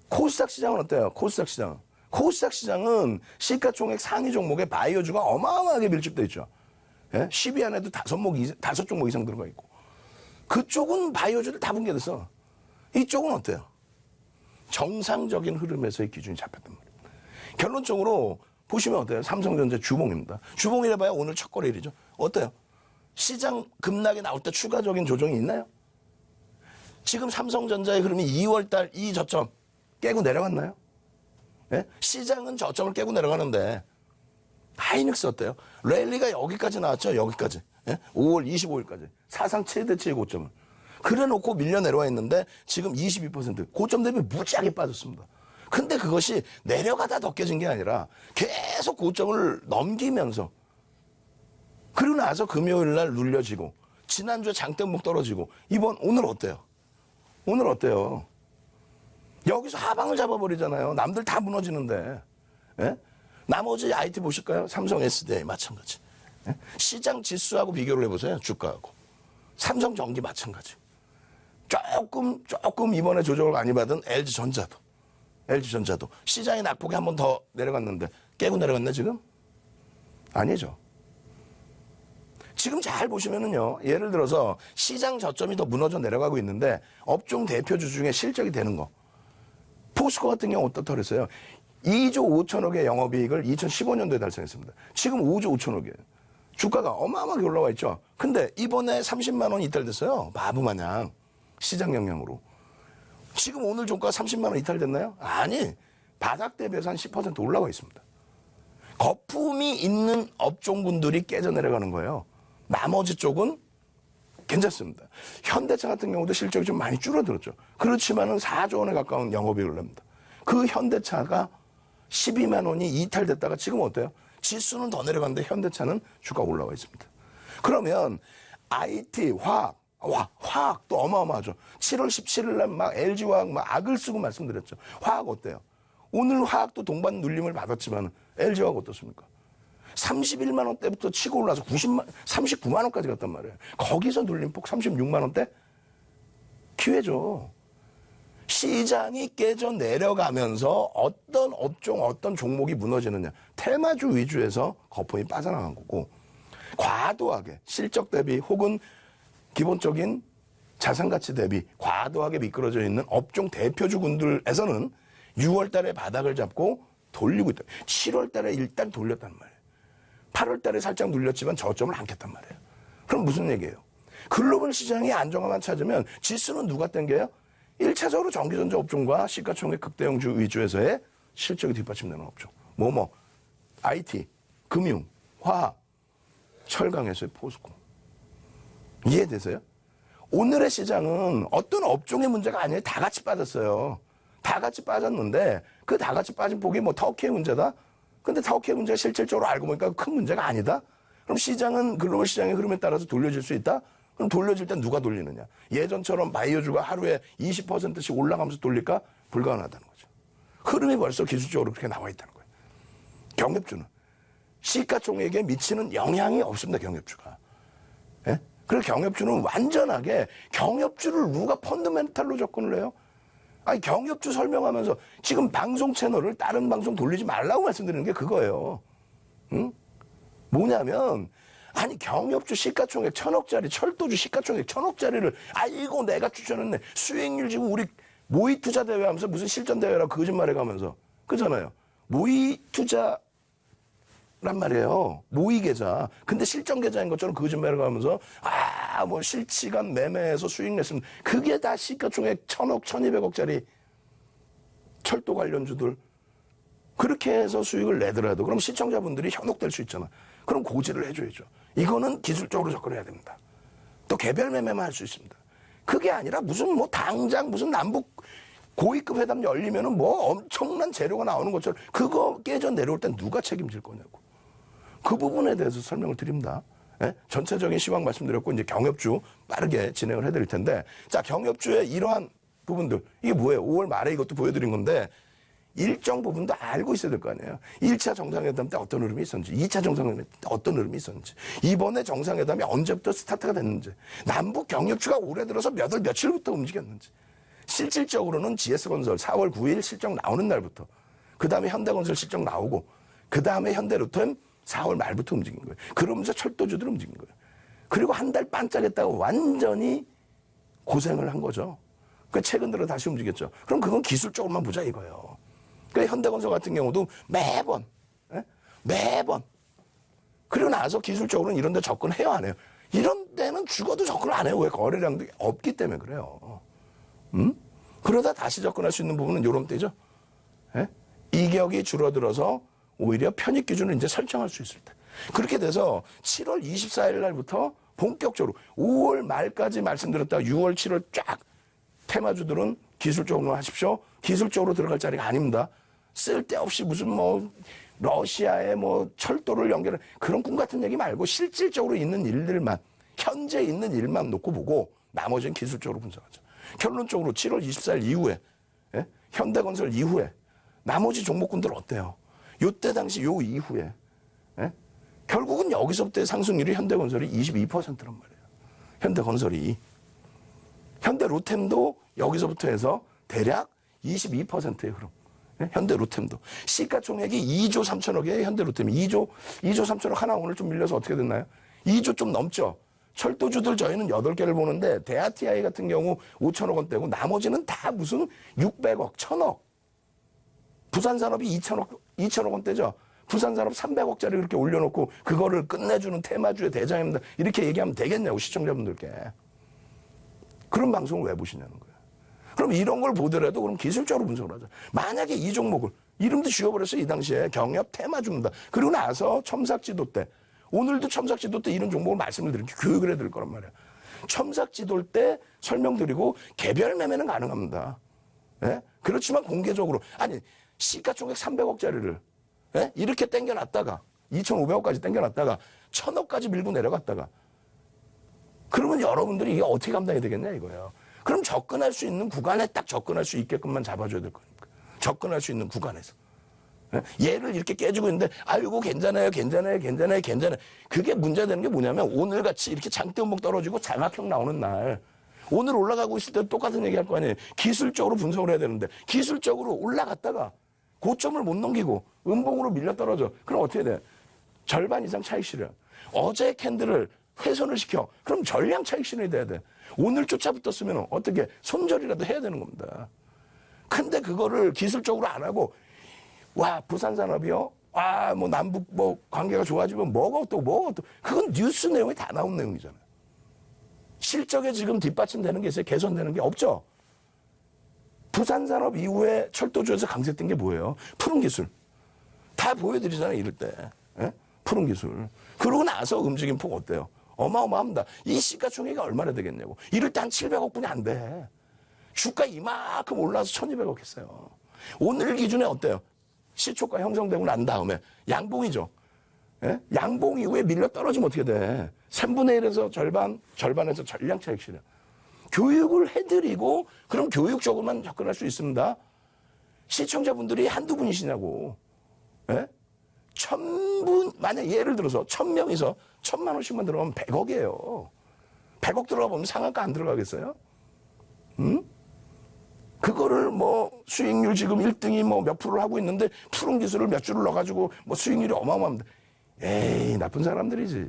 코스닥 시장은 어때요? 코스닥 시장. 코스닥 시장은 시가총액 상위 종목의 바이오주가 어마어마하게 밀집되어 있죠. 예? 10위 안에도 5종목 이상 들어가 있고. 그쪽은 바이오주를 다 붕괴됐어. 이쪽은 어때요? 정상적인 흐름에서의 기준이 잡혔단 말이에요. 결론적으로 보시면 어때요? 삼성전자 주봉입니다. 주봉이라봐야 오늘 첫 거래일이죠. 어때요? 시장 급락이 나올 때 추가적인 조정이 있나요? 지금 삼성전자의 흐름이 2월달 이 저점 깨고 내려갔나요? 예? 시장은 저점을 깨고 내려가는데 하이닉스 어때요? 랠리가 여기까지 나왔죠. 여기까지. 예? 5월 25일까지. 사상 최대치의 고점을. 그래놓고 밀려 내려와 있는데 지금 22% 고점 대비 무지하게 빠졌습니다. 근데 그것이 내려가다 더 깨진 게 아니라 계속 고점을 넘기면서 그리고 나서 금요일 날 눌려지고 지난주에 장대목 떨어지고 오늘 어때요? 오늘 어때요? 여기서 하방을 잡아버리잖아요. 남들 다 무너지는데. 예? 나머지 IT 보실까요? 삼성 SDI 마찬가지. 예? 시장 지수하고 비교를 해보세요. 주가하고. 삼성전기 마찬가지. 조금 이번에 조정을 많이 받은 LG전자도 시장의 낙폭이 한 번 더 내려갔는데 깨고 내려갔나 지금? 아니죠. 지금 잘 보시면은요. 예를 들어서 시장 저점이 더 무너져 내려가고 있는데 업종 대표주 중에 실적이 되는 거. 포스코 같은 경우 어떻다 그랬어요? 2조 5천억의 영업이익을 2015년도에 달성했습니다. 지금 5조 5천억이에요. 주가가 어마어마하게 올라와 있죠. 근데 이번에 30만 원 이탈됐어요. 바보 마냥 시장 영향으로. 지금 오늘 종가가 30만 원 이탈됐나요? 아니. 바닥 대비해서 한 10% 올라와 있습니다. 거품이 있는 업종군들이 깨져 내려가는 거예요. 나머지 쪽은 괜찮습니다. 현대차 같은 경우도 실적이 좀 많이 줄어들었죠. 그렇지만은 4조 원에 가까운 영업이익을 냅니다. 그 현대차가 12만 원이 이탈됐다가 지금 어때요? 지수는 더 내려갔는데 현대차는 주가 올라와 있습니다. 그러면 IT, 화학도 어마어마하죠. 7월 17일 날 막 LG화학 막 악을 쓰고 말씀드렸죠. 화학 어때요? 오늘 화학도 동반 눌림을 받았지만 LG화학 어떻습니까? 31만 원대부터 치고 올라서 39만 원까지 갔단 말이에요. 거기서 눌림폭 36만 원대? 기회죠. 시장이 깨져 내려가면서 어떤 업종, 어떤 종목이 무너지느냐. 테마주 위주에서 거품이 빠져나간 거고 과도하게 실적 대비 혹은 기본적인 자산가치 대비 과도하게 미끄러져 있는 업종 대표주군들에서는 6월 달에 바닥을 잡고 돌리고 있다. 7월 달에 일단 돌렸단 말이에요. 8월 달에 살짝 눌렸지만 저점을 안 깼단 말이에요. 그럼 무슨 얘기예요? 글로벌 시장이 안정화만 찾으면 지수는 누가 땡겨요? 1차적으로 전기전자 업종과 시가총액 극대형주 위주에서의 실적이 뒷받침되는 업종. IT, 금융, 화학, 철강에서의 포스코. 이해되세요? 오늘의 시장은 어떤 업종의 문제가 아니에요. 다 같이 빠졌어요. 다 같이 빠졌는데 그 다 같이 빠진 폭이 터키의 문제다? 근데 터키의 문제가 실질적으로 알고 보니까 큰 문제가 아니다? 그럼 시장은 글로벌 시장의 흐름에 따라서 돌려질 수 있다? 그럼 돌려질 땐 누가 돌리느냐? 예전처럼 바이오주가 하루에 20%씩 올라가면서 돌릴까? 불가능하다는 거죠. 흐름이 벌써 기술적으로 그렇게 나와 있다는 거예요. 경협주는 시가총액에 미치는 영향이 없습니다. 경협주가. 예? 그리고 경협주는 완전하게 경협주를 누가 펀더멘탈로 접근을 해요? 아니 경협주 설명하면서 지금 방송 채널을 다른 방송 돌리지 말라고 말씀드리는 게 그거예요. 응? 뭐냐면 아니 경협주 시가총액 1,000억짜리 철도주 시가총액 1,000억짜리를 아이고 내가 추천했네. 수익률 지금 우리 모의투자 대회 하면서 무슨 실전 대회라고 거짓말해 가면서 그잖아요. 모의투자 란 말이에요. 모의 계좌. 근데 실전 계좌인 것처럼 거짓말을 하면서 뭐 실시간 매매해서 수익 냈으면 그게 다 시가총액 1,000억, 1,200억짜리 철도 관련주들 그렇게 해서 수익을 내더라도 그럼 시청자분들이 현혹될 수 있잖아. 그럼 고지를 해줘야죠. 이거는 기술적으로 접근해야 됩니다. 또 개별 매매만 할 수 있습니다. 그게 아니라 무슨 당장 무슨 남북 고위급 회담 열리면은 엄청난 재료가 나오는 것처럼 그거 깨져 내려올 땐 누가 책임질 거냐고. 그 부분에 대해서 설명을 드립니다. 예? 전체적인 시황 말씀드렸고 이제 경협주 빠르게 진행을 해드릴 텐데 자 경협주의 이러한 부분들 이게 뭐예요? 5월 말에 이것도 보여드린 건데 일정 부분도 알고 있어야 될 거 아니에요. 1차 정상회담 때 어떤 흐름이 있었는지 2차 정상회담 때 어떤 흐름이 있었는지 이번에 정상회담이 언제부터 스타트가 됐는지 남북 경협주가 올해 들어서 몇 월 며칠부터 움직였는지 실질적으로는 GS건설 4월 9일 실적 나오는 날부터 그 다음에 현대건설 실적 나오고 그 다음에 현대로템 4월 말부터 움직인 거예요. 그러면서 철도주들 움직인 거예요. 그리고 한 달 반짝했다고 완전히 고생을 한 거죠. 그 최근 들어 다시 움직였죠. 그럼 그건 기술적으로만 보자 이거예요. 그러니까 현대건설 같은 경우도 매번 그리고 나서 기술적으로는 이런 데 접근해요 안 해요? 이런 데는 죽어도 접근을 안 해요. 왜? 거래량도 없기 때문에 그래요. 그러다 다시 접근할 수 있는 부분은 요런 때죠. 예? 이격이 줄어들어서 오히려 편입 기준을 이제 설정할 수 있을 때. 그렇게 돼서 7월 24일 날부터 본격적으로 5월 말까지 말씀드렸다가 6월, 7월 쫙 테마주들은 기술적으로 하십시오. 기술적으로 들어갈 자리가 아닙니다. 쓸데없이 무슨 러시아의 철도를 연결해 그런 꿈 같은 얘기 말고 실질적으로 있는 일들만 현재 있는 일만 놓고 보고 나머지는 기술적으로 분석하죠. 결론적으로 7월 24일 이후에 현대건설 이후에 나머지 종목군들 어때요? 요때 당시 요 이후에 결국은 여기서부터의 상승률이 현대건설이 22%란 말이에요. 현대건설이 현대로템도 여기서부터 해서 대략 22%의 흐름. 현대로템도 시가총액이 2조 3천억이에요. 현대로템이 2조 3천억 하나 오늘 좀 밀려서 어떻게 됐나요? 2조 좀 넘죠. 철도주들 저희는 8개를 보는데 대아TI 같은 경우 5천억 원대고 나머지는 다 무슨 600억, 1000억. 부산산업이 2천억 원대죠. 부산산업 300억짜리 그렇게 올려놓고 그거를 끝내주는 테마주의 대장입니다. 이렇게 얘기하면 되겠냐고 시청자분들께. 그런 방송을 왜 보시냐는 거예요. 그럼 이런 걸 보더라도 그럼 기술적으로 분석을 하자. 만약에 이 종목을 이름도 지워버렸어요. 이 당시에 경협 테마주입니다. 그리고 나서 첨삭지도 때 오늘도 첨삭지도 때 이런 종목을 말씀을 드리고 교육을 해드릴 거란 말이에요. 첨삭지도 때 설명드리고 개별 매매는 가능합니다. 예? 그렇지만 공개적으로 아니 시가총액 300억짜리를 이렇게 땡겨놨다가 2,500억까지 땡겨놨다가 1,000억까지 밀고 내려갔다가 그러면 여러분들이 이게 어떻게 감당이 되겠냐 이거예요. 그럼 접근할 수 있는 구간에 딱 접근할 수 있게끔만 잡아줘야 될 거니까. 접근할 수 있는 구간에서. 얘를 이렇게 깨지고 있는데 아이고 괜찮아요. 그게 문제되는 게 뭐냐면 오늘같이 이렇게 장대음봉 떨어지고 장악형 나오는 날 오늘 올라가고 있을 때 똑같은 얘기 할 거 아니에요. 기술적으로 분석을 해야 되는데 기술적으로 올라갔다가 고점을 못 넘기고 음봉으로 밀려 떨어져. 그럼 어떻게 돼? 절반 이상 차익 실현. 어제 캔들을 훼손을 시켜. 그럼 전량 차익 실현이 돼야 돼. 오늘 쫓아붙었으면 어떻게 손절이라도 해야 되는 겁니다. 근데 그거를 기술적으로 안 하고 와 부산산업이요? 와 뭐 남북 뭐 관계가 좋아지면 뭐가 또 그건 뉴스 내용에 다 나온 내용이잖아요. 실적에 지금 뒷받침되는 게 있어요? 개선되는 게 없죠. 부산산업 이후에 철도주에서 강세된 게 뭐예요? 푸른 기술. 다 보여드리잖아요, 이럴 때. 예? 푸른 기술. 그러고 나서 움직임 폭 어때요? 어마어마합니다. 이 시가총액이 얼마나 되겠냐고. 이럴 때 한 700억 분이 안 돼. 주가 이만큼 올라서 1200억 했어요. 오늘 기준에 어때요? 시초가 형성되고 난 다음에 양봉이죠. 예? 양봉 이후에 밀려 떨어지면 어떻게 돼? 3분의 1에서 절반에서 전량 차익 실현. 교육을 해드리고 그럼 교육적으로만 접근할 수 있습니다. 시청자분들이 한두 분이시냐고. 예? 1000분, 만약 예를 들어서 1000명에서 1000만 원씩만 들어가면 100억이에요. 100억 들어가 보면 상한가 안 들어가겠어요? 응? 그거를 뭐 수익률 지금 1등이 뭐 몇 프로를 하고 있는데 푸른 기술을 몇 줄을 넣어가지고 뭐 수익률이 어마어마합니다. 에이, 나쁜 사람들이지.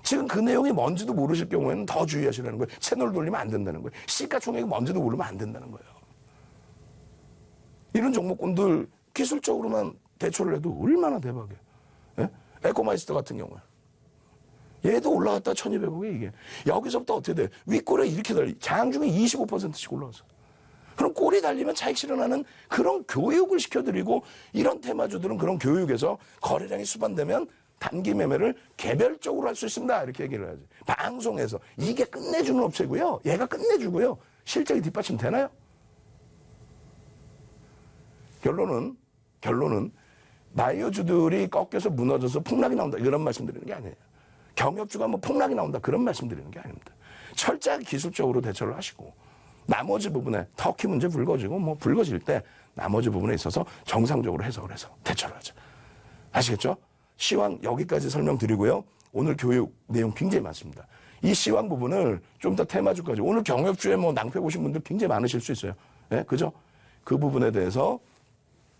지금 그 내용이 뭔지도 모르실 경우에는 더 주의하시라는 거예요. 채널 돌리면 안 된다는 거예요. 시가총액이 뭔지도 모르면 안 된다는 거예요. 이런 종목군들 기술적으로만 대처를 해도 얼마나 대박이에요. 예? 에코마이스터 같은 경우에. 얘도 올라갔다 1200억에 이게. 여기서부터 어떻게 돼? 윗골에 이렇게 달리, 장 중에 25%씩 올라가서. 그럼 꼴이 달리면 차익 실현하는 그런 교육을 시켜드리고 이런 테마주들은 그런 교육에서 거래량이 수반되면 단기 매매를 개별적으로 할 수 있습니다. 이렇게 얘기를 하지. 방송에서. 이게 끝내주는 업체고요. 얘가 끝내주고요. 실적이 뒷받침 되나요? 결론은 바이오주들이 꺾여서 무너져서 폭락이 나온다. 이런 말씀 드리는 게 아니에요. 경협주가 뭐 폭락이 나온다. 그런 말씀 드리는 게 아닙니다. 철저하게 기술적으로 대처를 하시고 나머지 부분에 터키 문제 불거지고 뭐 불거질 때 나머지 부분에 있어서 정상적으로 해석을 해서 대처를 하자. 아시겠죠? 시황 여기까지 설명드리고요. 오늘 교육 내용 굉장히 많습니다. 이 시황 부분을 좀 더 테마주까지 오늘 경협주에 뭐 낭패 보신 분들 굉장히 많으실 수 있어요. 네, 그죠? 그 부분에 대해서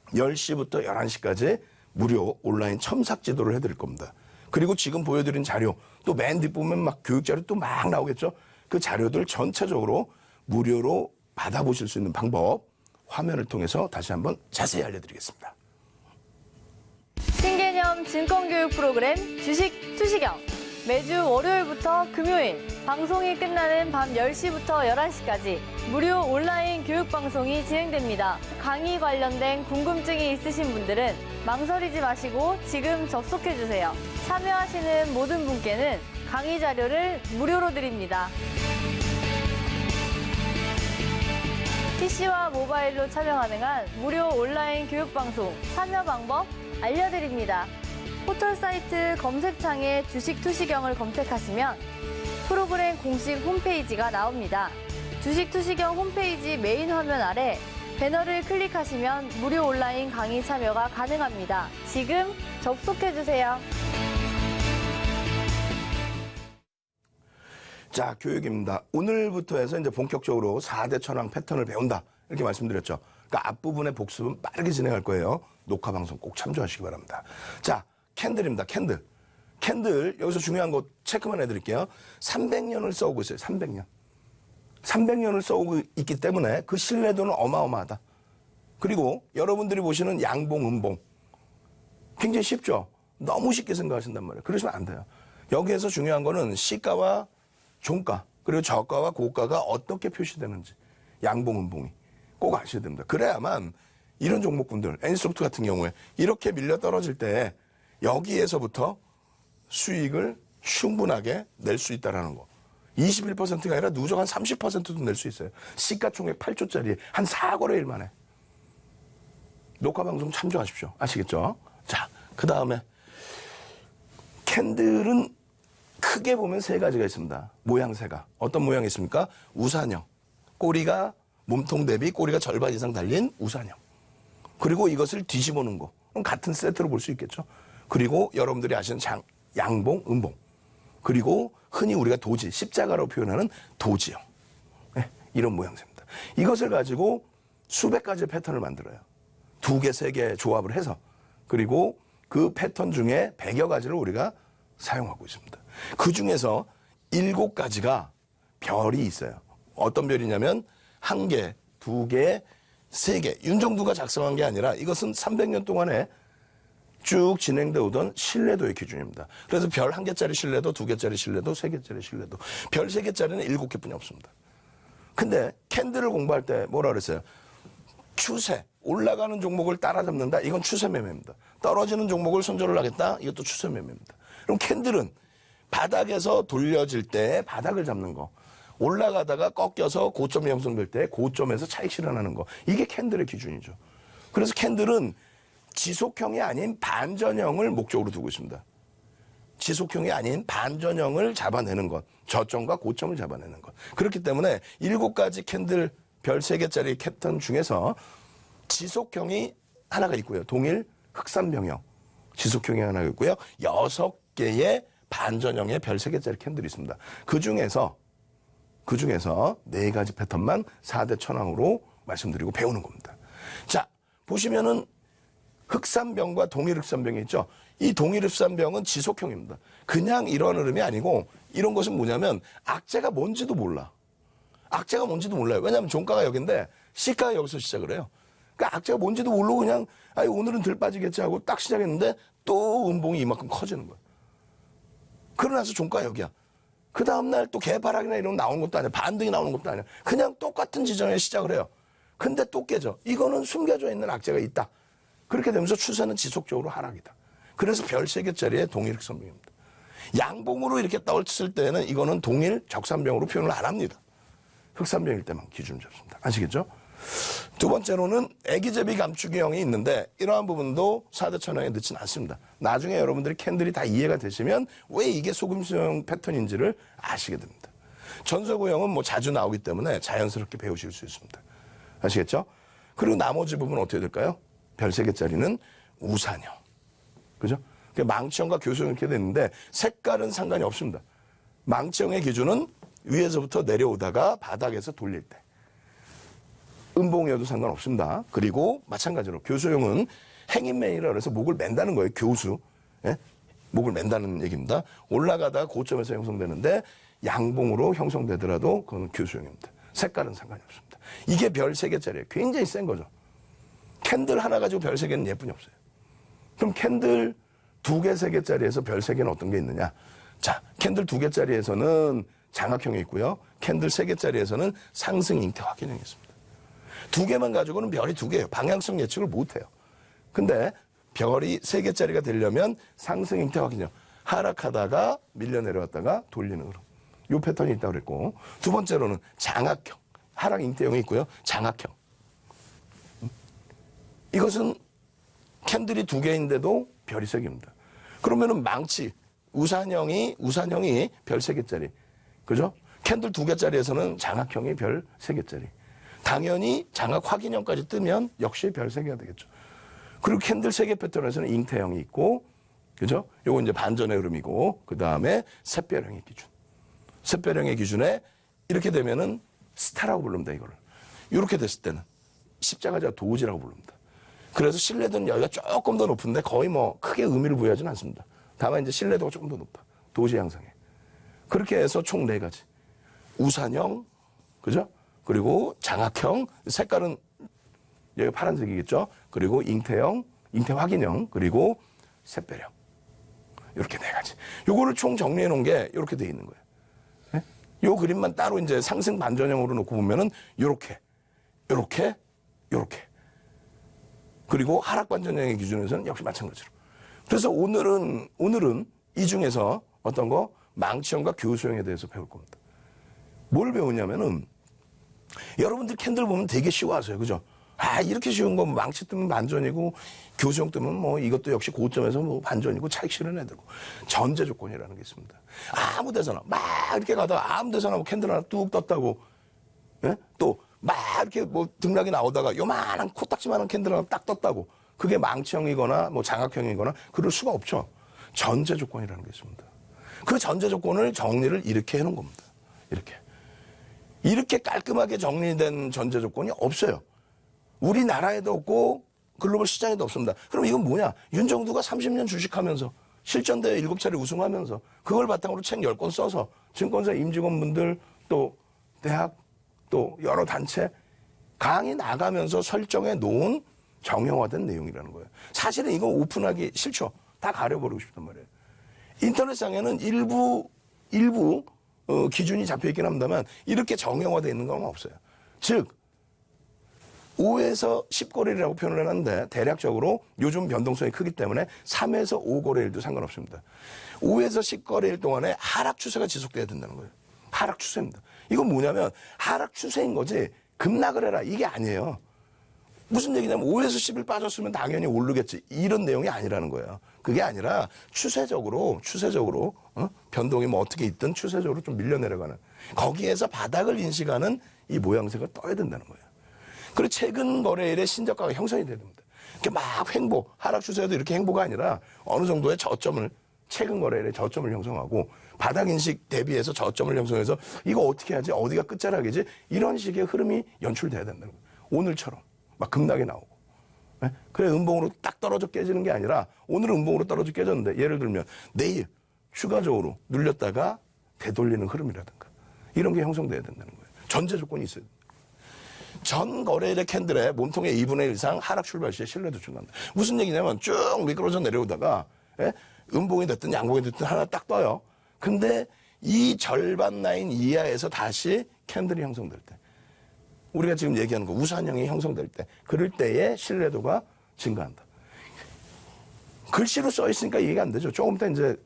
10시부터 11시까지 무료 온라인 첨삭 지도를 해드릴 겁니다. 그리고 지금 보여드린 자료 또 맨 뒷부분에 막 교육 자료 또 막 나오겠죠? 그 자료들 전체적으로 무료로 받아보실 수 있는 방법 화면을 통해서 다시 한번 자세히 알려드리겠습니다. 신개념 증권교육 프로그램 주식 투시경. 매주 월요일부터 금요일 방송이 끝나는 밤 10시부터 11시까지 무료 온라인 교육방송이 진행됩니다. 강의 관련된 궁금증이 있으신 분들은 망설이지 마시고 지금 접속해주세요. 참여하시는 모든 분께는 강의 자료를 무료로 드립니다. PC와 모바일로 참여 가능한 무료 온라인 교육방송 참여 방법 알려드립니다. 포털사이트 검색창에 주식 투시경을 검색하시면 프로그램 공식 홈페이지가 나옵니다. 주식 투시경 홈페이지 메인 화면 아래 배너를 클릭하시면 무료 온라인 강의 참여가 가능합니다. 지금 접속해주세요. 자, 교육입니다. 오늘부터 해서 이제 본격적으로 4대 천왕 패턴을 배운다. 이렇게 말씀드렸죠. 그러니까 앞부분의 복습은 빠르게 진행할 거예요. 녹화 방송 꼭 참조하시기 바랍니다. 자, 캔들입니다. 캔들. 캔들, 여기서 중요한 거 체크만 해드릴게요. 300년을 써오고 있어요. 300년. 300년을 써오고 있기 때문에 그 신뢰도는 어마어마하다. 그리고 여러분들이 보시는 양봉, 음봉. 굉장히 쉽죠? 너무 쉽게 생각하신단 말이에요. 그러시면 안 돼요. 여기에서 중요한 거는 시가와 종가, 그리고 저가와 고가가 어떻게 표시되는지. 양봉, 음봉이. 꼭 아셔야 됩니다. 그래야만 이런 종목군들, N소프트 같은 경우에 이렇게 밀려 떨어질 때 여기에서부터 수익을 충분하게 낼 수 있다는 거. 21%가 아니라 누적 한 30%도 낼 수 있어요. 시가총액 8조짜리 한 4거래일 만에. 녹화방송 참조하십시오. 아시겠죠? 자, 그 다음에 캔들은 크게 보면 세 가지가 있습니다. 모양새가. 어떤 모양이 있습니까? 우산형. 꼬리가 몸통 대비 꼬리가 절반 이상 달린 우산형. 그리고 이것을 뒤집어 놓은 거. 그럼 같은 세트로 볼 수 있겠죠. 그리고 여러분들이 아시는 양봉, 음봉. 그리고 흔히 우리가 도지, 십자가로 표현하는 도지형. 네, 이런 모양새입니다. 이것을 가지고 수백 가지의 패턴을 만들어요. 2개, 3개 조합을 해서. 그리고 그 패턴 중에 100여 가지를 우리가 사용하고 있습니다. 그 중에서 7가지가 별이 있어요. 어떤 별이냐면 1개, 2개, 3개. 윤정두가 작성한 게 아니라 이것은 300년 동안에 쭉 진행되어 오던 신뢰도의 기준입니다. 그래서 별 1개짜리 신뢰도, 2개짜리 신뢰도, 3개짜리 신뢰도. 별 3개짜리는 7개뿐이 없습니다. 근데 캔들을 공부할 때 뭐라 그랬어요? 추세, 올라가는 종목을 따라잡는다. 이건 추세 매매입니다. 떨어지는 종목을 손절을 하겠다. 이것도 추세 매매입니다. 그럼 캔들은 바닥에서 돌려질 때 바닥을 잡는 거, 올라가다가 꺾여서 고점이 형성될 때 고점에서 차익 실현하는 거, 이게 캔들의 기준이죠. 그래서 캔들은 지속형이 아닌 반전형을 목적으로 두고 있습니다. 지속형이 아닌 반전형을 잡아내는 것, 저점과 고점을 잡아내는 것. 그렇기 때문에 7가지 캔들 별 3개짜리 패턴 중에서 지속형이 하나가 있고요. 동일 흑산병형 지속형이 하나가 있고요. 6개의 반전형의 별 3개짜리 캔들이 있습니다. 그 중에서 4가지 패턴만 4대 천왕으로 말씀드리고 배우는 겁니다. 자, 보시면은 흑산병과 동일 흑산병이 있죠. 이 동일 흑산병은 지속형입니다. 그냥 이런 흐름이 아니고 이런 것은 뭐냐면 악재가 뭔지도 몰라. 악재가 뭔지도 몰라요. 왜냐하면 종가가 여기인데 시가가 여기서 시작을 해요. 그러니까 악재가 뭔지도 모르고 그냥 오늘은 들 빠지겠지 하고 딱 시작했는데 또 음봉이 이만큼 커지는 거예요. 그러나서 종가가 여기야. 그 다음날 또 개파락이나 이런 거 나오는 것도 아니야. 반등이 나오는 것도 아니야. 그냥 똑같은 지점에 시작을 해요. 근데 또 깨져. 이거는 숨겨져 있는 악재가 있다. 그렇게 되면서 추세는 지속적으로 하락이다. 그래서 별 3개짜리의 동일 흑산병입니다. 양봉으로 이렇게 떨쳤을 때는 이거는 동일 적산병으로 표현을 안 합니다. 흑산병일 때만 기준을 잡습니다. 아시겠죠? 두 번째로는 애기제비 감추기형이 있는데 이러한 부분도 4대 천왕에 넣지는 않습니다. 나중에 여러분들이 캔들이 다 이해가 되시면 왜 이게 소금수형 패턴인지를 아시게 됩니다. 전서구형은 뭐 자주 나오기 때문에 자연스럽게 배우실 수 있습니다. 아시겠죠? 그리고 나머지 부분은 어떻게 될까요? 별 3개짜리는 우산형. 그죠? 망치형과 교수형 이렇게 됐는데 색깔은 상관이 없습니다. 망치형의 기준은 위에서부터 내려오다가 바닥에서 돌릴 때. 음봉이어도 상관없습니다. 그리고 마찬가지로 교수형은 행인맨이라 그래서 목을 맨다는 거예요. 교수. 예? 목을 맨다는 얘기입니다. 올라가다가 고점에서 형성되는데 양봉으로 형성되더라도 그건 교수형입니다. 색깔은 상관이 없습니다. 이게 별 3개짜리예요. 굉장히 센 거죠. 캔들 하나 가지고 별 3개는 예쁜이 없어요. 그럼 캔들 2개, 3개짜리에서 별 3개는 어떤 게 있느냐? 자, 캔들 2개짜리에서는 장악형이 있고요. 캔들 3개짜리에서는 상승 잉태 확인형이 있습니다. 2개만 가지고는 별이 2개예요. 방향성 예측을 못해요. 근데 별이 3개짜리가 되려면 상승 잉태 확인형. 하락하다가 밀려 내려왔다가 돌리는 흐름. 요 패턴이 있다고 그랬고. 두 번째로는 장악형. 하락 잉태형이 있고요. 장악형. 이것은 캔들이 2개인데도 별이 3개입니다. 그러면은 망치, 우산형이 별 3개짜리. 그죠? 캔들 2개짜리에서는 장악형이 별 3개짜리. 당연히 장악 확인형까지 뜨면 역시 별 3개가 되겠죠. 그리고 캔들 3개 패턴에서는 잉태형이 있고, 그죠? 요거 이제 반전의 흐름이고, 그 다음에 샛별형의 기준. 샛별형의 기준에 이렇게 되면은 스타라고 부릅니다, 이거를. 이렇게 됐을 때는 십자가자 도지라고 부릅니다. 그래서 신뢰도는 여기가 조금 더 높은데 거의 뭐 크게 의미를 부여하지는 않습니다. 다만 이제 신뢰도가 조금 더 높다. 도지 양상에. 그렇게 해서 총 4가지. 우산형, 그죠? 그리고 장악형, 색깔은 여기 파란색이겠죠? 그리고 잉태형, 잉태 확인형, 그리고 샛별형. 이렇게 4가지. 요거를 총 정리해 놓은 게 이렇게 돼 있는 거예요. 네? 요 그림만 따로 이제 상승 반전형으로 놓고 보면은 요렇게. 그리고 하락 반전형의 기준에서는 역시 마찬가지로. 그래서 오늘은 이 중에서 어떤 거? 망치형과 교수형에 대해서 배울 겁니다. 뭘 배우냐면은 여러분들 캔들 보면 되게 쉬워하세요. 그죠? 이렇게 쉬운 거 망치 뜨면 반전이고 교수형 뜨면 뭐 이것도 역시 고점에서 뭐 반전이고 차익 실현해야 되고 전제 조건이라는 게 있습니다. 아무 데서나 막 이렇게 가다가 아무 데서나 뭐 캔들 하나 뚝 떴다고 예? 또 막 이렇게 뭐 등락이 나오다가 요만한 코딱지만한 캔들 하나 딱 떴다고 그게 망치형이거나 뭐 장악형이거나 그럴 수가 없죠. 전제 조건이라는 게 있습니다. 그 전제 조건을 정리를 이렇게 해놓은 겁니다. 이렇게 깔끔하게 정리된 전제 조건이 없어요. 우리나라에도 없고 글로벌 시장에도 없습니다. 그럼 이건 뭐냐? 윤정두가 30년 주식하면서 실전대회 7차례 우승하면서 그걸 바탕으로 책 10권 써서 증권사 임직원분들 또 대학 또 여러 단체 강의 나가면서 설정해 놓은 정형화된 내용이라는 거예요. 사실은 이거 오픈하기 싫죠. 다 가려버리고 싶단 말이에요. 인터넷상에는 일부 기준이 잡혀있긴 합니다만 이렇게 정형화되어 있는 건 없어요. 즉 5에서 10거래일이라고 표현을 해놨는데 대략적으로 요즘 변동성이 크기 때문에 3에서 5거래일도 상관없습니다. 5에서 10거래일 동안에 하락 추세가 지속돼야 된다는 거예요. 하락 추세입니다. 이건 뭐냐면 하락 추세인 거지 급락을 해라 이게 아니에요. 무슨 얘기냐면 5에서 10일 빠졌으면 당연히 오르겠지 이런 내용이 아니라는 거예요. 그게 아니라 추세적으로 변동이 뭐 어떻게 있든 추세적으로 좀 밀려내려가는 거기에서 바닥을 인식하는 이 모양새가 떠야 된다는 거예요. 그리고 최근 거래일에 신저가가 형성이 돼야 됩니다. 이렇게 막 횡보, 하락 추세도 이렇게 횡보가 아니라 어느 정도의 저점을 최근 거래일에 저점을 형성하고 바닥 인식 대비해서 저점을 형성해서 이거 어떻게 하지? 어디가 끝자락이지? 이런 식의 흐름이 연출돼야 된다는 거예요. 오늘처럼 막 급락이 나오고. 네? 그래 음봉으로 딱 떨어져 깨지는 게 아니라 오늘은 음봉으로 떨어져 깨졌는데 예를 들면 내일 추가적으로 눌렸다가 되돌리는 흐름이라든가 이런 게 형성돼야 된다는 거예요. 전제 조건이 있어요. 전 거래일의 캔들의 몸통의 2분의 1 이상 하락 출발 시에 신뢰도 증가한다. 무슨 얘기냐면 쭉 미끄러져 내려오다가 음봉이 됐든 양봉이 됐든 하나 딱 떠요. 근데 이 절반 라인 이하에서 다시 캔들이 형성될 때 우리가 지금 얘기하는 거 우산형이 형성될 때 그럴 때의 신뢰도가 증가한다. 글씨로 써 있으니까 이해가 안 되죠. 조금 이따 이제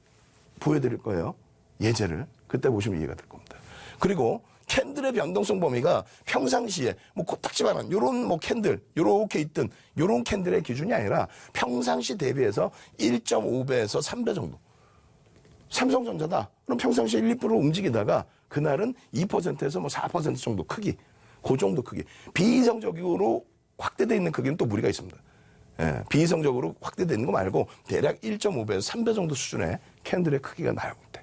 보여드릴 거예요. 예제를. 그때 보시면 이해가 될 겁니다. 그리고 캔들의 변동성 범위가 평상시에 뭐 코딱지만한 요런 뭐 캔들 요렇게 있던 요런 캔들의 기준이 아니라 평상시 대비해서 1.5배에서 3배 정도. 삼성전자다. 그럼 평상시에 1, 2% 움직이다가 그날은 2%에서 뭐 4% 정도 크기. 그 정도 크기. 비이성적으로 확대되어 있는 크기는 또 무리가 있습니다. 예, 비이성적으로 확대되어 있는 거 말고 대략 1.5배에서 3배 정도 수준의 캔들의 크기가 나올 때.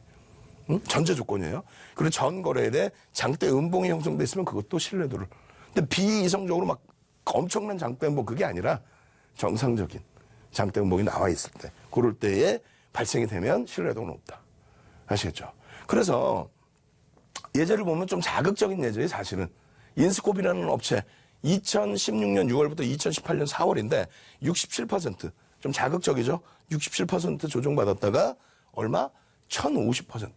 전제 조건이에요. 그리고 전 거래일에 장대 음봉이 형성돼 있으면 그것도 신뢰도를. 근데 비이성적으로 막 엄청난 장대 음봉 그게 아니라 정상적인 장대 음봉이 나와 있을 때 그럴 때에 발생이 되면 신뢰도가 높다. 아시겠죠? 그래서 예제를 보면 좀 자극적인 예제예요. 사실은 인스코비라는 업체 2016년 6월부터 2018년 4월인데 67% 좀 자극적이죠. 67% 조정받았다가 얼마? 1050%.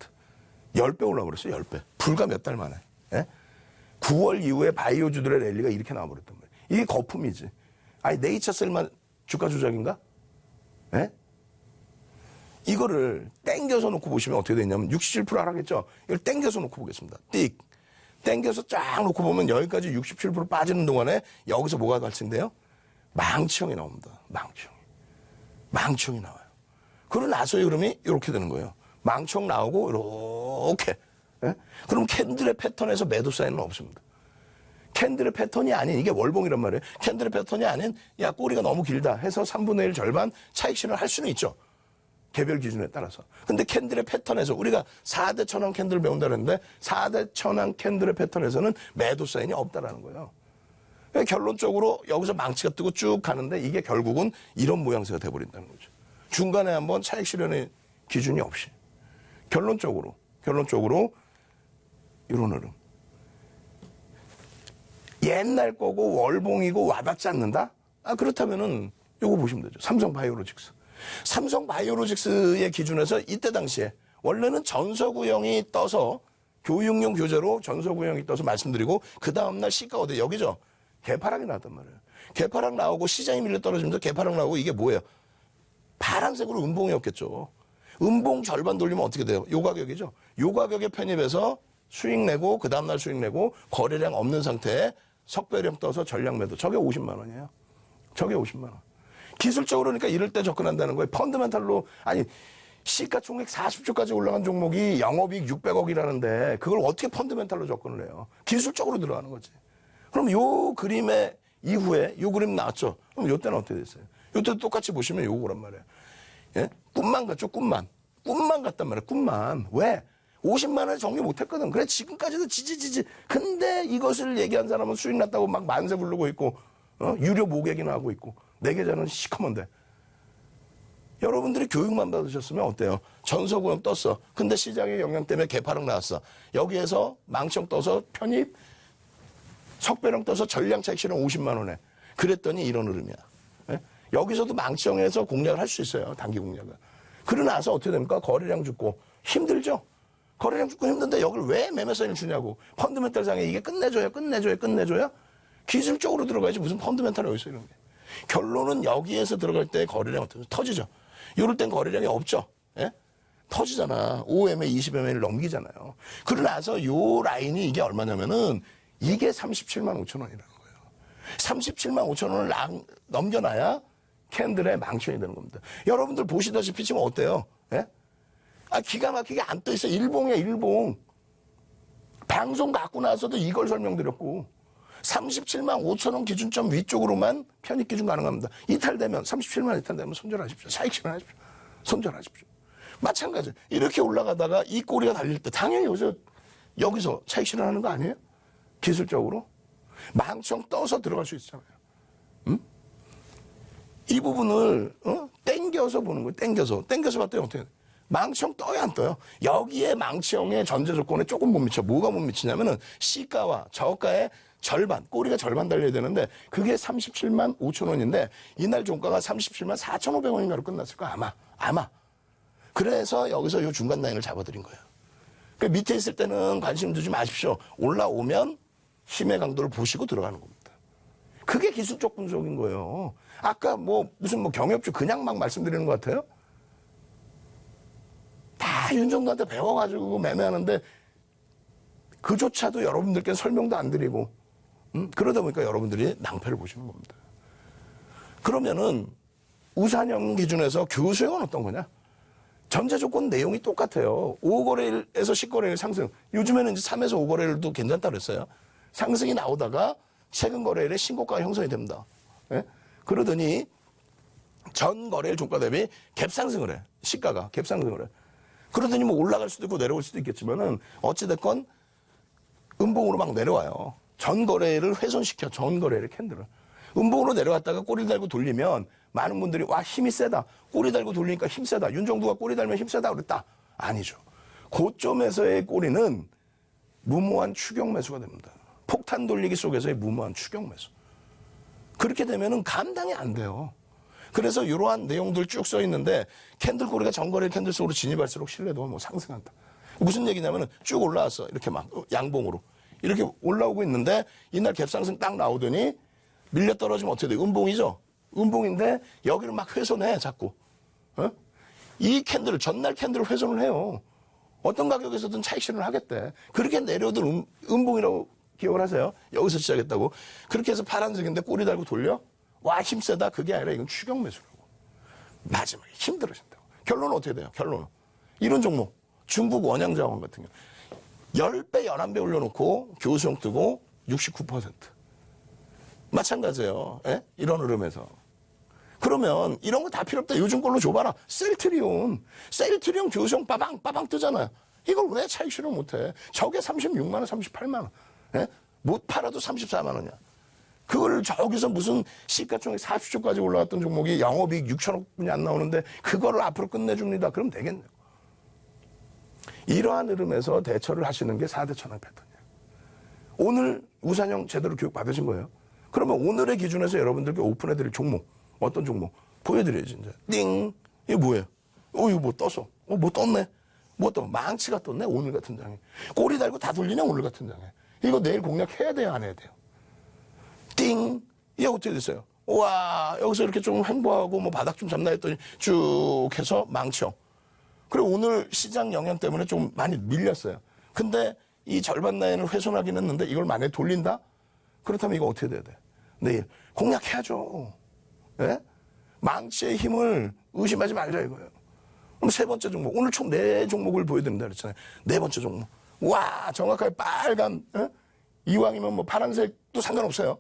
10배 올라버렸어요. 10배. 불과 몇 달 만에. 예? 9월 이후에 바이오주들의 랠리가 이렇게 나와버렸단 말이에요. 이게 거품이지. 아니 네이처셀만 주가 조작인가? 예? 이거를 땡겨서 놓고 보시면 어떻게 되냐면 67% 하락했죠. 이걸 땡겨서 놓고 보겠습니다. 띡. 땡겨서 쫙 놓고 보면 여기까지 67% 빠지는 동안에 여기서 뭐가 발생돼요? 망치형이 나옵니다. 망치형이 나와요. 그러고 나서의 흐름이 이렇게 되는 거예요. 망치형 나오고 이렇게. 예? 그럼 캔들의 패턴에서 매도 사인은 없습니다. 캔들의 패턴이 아닌 이게 월봉이란 말이에요. 캔들의 패턴이 아닌 야 꼬리가 너무 길다 해서 3분의 1 절반 차익 실현을 할 수는 있죠. 개별 기준에 따라서. 근데 캔들의 패턴에서 우리가 4대 천왕 캔들 배운다 그랬는데 4대 천왕 캔들의 패턴에서는 매도 사인이 없다라는 거예요. 그러니까 결론적으로 여기서 망치가 뜨고 쭉 가는데 이게 결국은 이런 모양새가 돼버린다는 거죠. 중간에 한번 차익 실현의 기준이 없이. 결론적으로 이런 흐름. 옛날 거고 월봉이고 와닿지 않는다? 그렇다면은 요거 보시면 되죠. 삼성바이오로직스. 삼성바이오로직스의 기준에서 이때 당시에 원래는 전서구형이 떠서 교육용 교재로 전서구형이 떠서 말씀드리고 그 다음날 시가 어디 여기죠. 개파락이 나왔단 말이에요. 개파락 나오고 시장이 밀려 떨어지면서 개파락 나오고 이게 뭐예요? 파란색으로 음봉이었겠죠. 음봉 절반 돌리면 어떻게 돼요? 요 가격이죠. 요 가격에 편입해서 수익 내고 그 다음날 수익 내고 거래량 없는 상태에 석배령 떠서 전량 매도. 저게 50만 원이에요. 저게 50만 원. 기술적으로 그러니까 이럴 때 접근한다는 거예요. 펀드멘탈로 아니 시가총액 40조까지 올라간 종목이 영업이익 600억이라는데 그걸 어떻게 펀드멘탈로 접근을 해요? 기술적으로 들어가는 거지. 그럼 요 그림의 이후에 요 그림 나왔죠. 그럼 요 때는 어떻게 됐어요? 요 때도 똑같이 보시면 요거란 말이에요. 예? 꿈만 같죠, 꿈만. 꿈만 같단 말이에요, 꿈만. 왜? 50만 원에 정리 못했거든. 그래, 지금까지도 지지지지. 근데 이것을 얘기한 사람은 수익 났다고 막 만세 부르고 있고, 유료 모객이나 하고 있고, 내 계좌는 시커먼데. 여러분들이 교육만 받으셨으면 어때요? 전서구형 떴어. 근데 시장의 영향 때문에 개파락 나왔어. 여기에서 망청 떠서 편입, 석배령 떠서 전량 차익 실현 50만 원에. 그랬더니 이런 흐름이야. 예? 여기서도 망청에서 공략을 할 수 있어요. 단기 공략을. 그러고 나서 어떻게 됩니까? 거래량 죽고 힘들죠? 거래량 죽고 힘든데 여기를 왜 매매사인을 주냐고. 펀드멘탈상에 이게 끝내줘야. 기술적으로 들어가야지 무슨 펀드멘탈이 어디 있어 이런 게. 결론은 여기에서 들어갈 때 거래량 어떻게 터지죠. 이럴 땐 거래량이 없죠. 예? 터지잖아. 5MA, 20MA를 넘기잖아요. 그러고 나서 요 라인이 이게 얼마냐면은 이게 37만 5천 원이라는 거예요. 37만 5천 원을 넘겨놔야 캔들의 망치이 되는 겁니다. 여러분들 보시다시피 지금 어때요? 예? 기가 막히게 안 떠 있어. 일봉이야, 일봉. 방송 갖고 나서도 이걸 설명드렸고 37만 5천 원 기준점 위쪽으로만 편입 기준 가능합니다. 이탈되면 37만 이탈되면 손절하십시오. 차익 실현하십시오. 손절하십시오. 마찬가지. 이렇게 올라가다가 이 꼬리가 달릴 때 당연히 여기서 차익 실현하는 거 아니에요? 기술적으로 망청 떠서 들어갈 수 있잖아요. 응? 이 부분을 땡겨서 보는 거예요. 땡겨서 봤더니 어떻게 돼? 망청 떠요, 안 떠요? 여기에 망청의 전제 조건에 조금 못 미쳐. 뭐가 못 미치냐면은 시가와 저가의 절반, 꼬리가 절반 달려야 되는데 그게 37만 5천 원인데 이날 종가가 37만 4,500원인가로 끝났을 거야, 아마. 그래서 여기서 이 중간 라인을 잡아드린 거예요. 그 밑에 있을 때는 관심 두지 마십시오. 올라오면 힘의 강도를 보시고 들어가는 겁니다. 그게 기술적 분석인 거예요. 아까 무슨 경협주 그냥 막 말씀드리는 것 같아요? 다 윤정도한테 배워가지고 매매하는데 그조차도 여러분들께 설명도 안 드리고 그러다 보니까 여러분들이 낭패를 보시는 겁니다. 그러면은 우산형 기준에서 교수형은 어떤 거냐? 전제 조건 내용이 똑같아요. 5거래일에서 10거래일 상승. 요즘에는 이제 3에서 5거래일도 괜찮다 그랬어요. 상승이 나오다가 최근 거래일에 신고가가 형성이 됩니다. 예? 그러더니 전 거래일 종가 대비 갭상승을 해. 시가가 갭상승을 해. 그러더니 올라갈 수도 있고 내려올 수도 있겠지만은 어찌됐건 음봉으로 막 내려와요. 전 거래일을 훼손시켜. 전 거래일의 캔들을. 음봉으로 내려왔다가 꼬리 달고 돌리면 많은 분들이 와 힘이 세다. 꼬리 달고 돌리니까 힘 세다. 윤정도가 꼬리 달면 힘 세다 그랬다. 아니죠. 고점에서의 꼬리는 무모한 추격 매수가 됩니다. 폭탄 돌리기 속에서의 무모한 추격 매수. 그렇게 되면은 감당이 안 돼요. 그래서 이러한 내용들 쭉 써 있는데 캔들 꼬리가 전거래 캔들 속으로 진입할수록 신뢰도가 상승한다. 무슨 얘기냐면은 쭉 올라왔어. 이렇게 막 양봉으로. 이렇게 올라오고 있는데 이날 갭상승 딱 나오더니 밀려 떨어지면 어떻게 돼? 음봉이죠? 음봉인데 여기를 막 훼손해 자꾸. 이 캔들을 전날 캔들을 훼손을 해요. 어떤 가격에서든 차익 실현을 하겠대. 그렇게 내려오던 음봉이라고 기억을 하세요. 여기서 시작했다고. 그렇게 해서 파란색인데 꼬리 달고 돌려? 와 힘세다. 그게 아니라 이건 추격 매수라고. 마지막에 힘들어진다고. 결론은 어떻게 돼요? 결론은. 이런 종목. 중국 원양자원 같은 경우. 10배, 11배 올려놓고 교수형 뜨고 69%. 마찬가지예요. 예? 이런 흐름에서. 그러면 이런 거 다 필요 없다. 요즘 걸로 줘봐라. 셀트리온 교수형 빠방 뜨잖아요. 이걸 왜 차익 실현 못해? 저게 36만 원, 38만 원. 예? 못 팔아도 34만 원이야. 그걸 저기서 무슨 시가총액 40조까지 올라갔던 종목이 영업이익 6천억 분이 안 나오는데 그거를 앞으로 끝내줍니다. 그럼 되겠네요. 이러한 흐름에서 대처를 하시는 게 4대 천왕 패턴이에요. 오늘 우산형 제대로 교육 받으신 거예요. 그러면 오늘의 기준에서 여러분들께 오픈해드릴 종목, 어떤 종목 보여드려야지 이제. 띵! 이게 뭐예요? 이거 뭐 떴어? 뭐 떴네? 뭐 또 망치가 떴네? 오늘 같은 장에. 꼬리 달고 다 돌리네? 오늘 같은 장에. 이거 내일 공략해야 돼요? 안 해야 돼요? 띵! 이게 어떻게 됐어요? 와, 여기서 이렇게 좀 횡보하고 뭐 바닥 좀 잡나 했더니 쭉 해서 망쳐. 그리고 오늘 시장 영향 때문에 좀 많이 밀렸어요. 근데 이 절반 라인을 훼손하긴 했는데 이걸 만약에 돌린다? 그렇다면 이거 어떻게 돼야 돼? 내일 공략해야죠. 예? 망치의 힘을 의심하지 말자 이거예요. 그럼 세 번째 종목. 오늘 총 4종목을 보여드립니다. 그랬잖아요. 4번째 종목. 와, 정확하게 빨간, 예? 이왕이면 뭐 파란색도 상관없어요.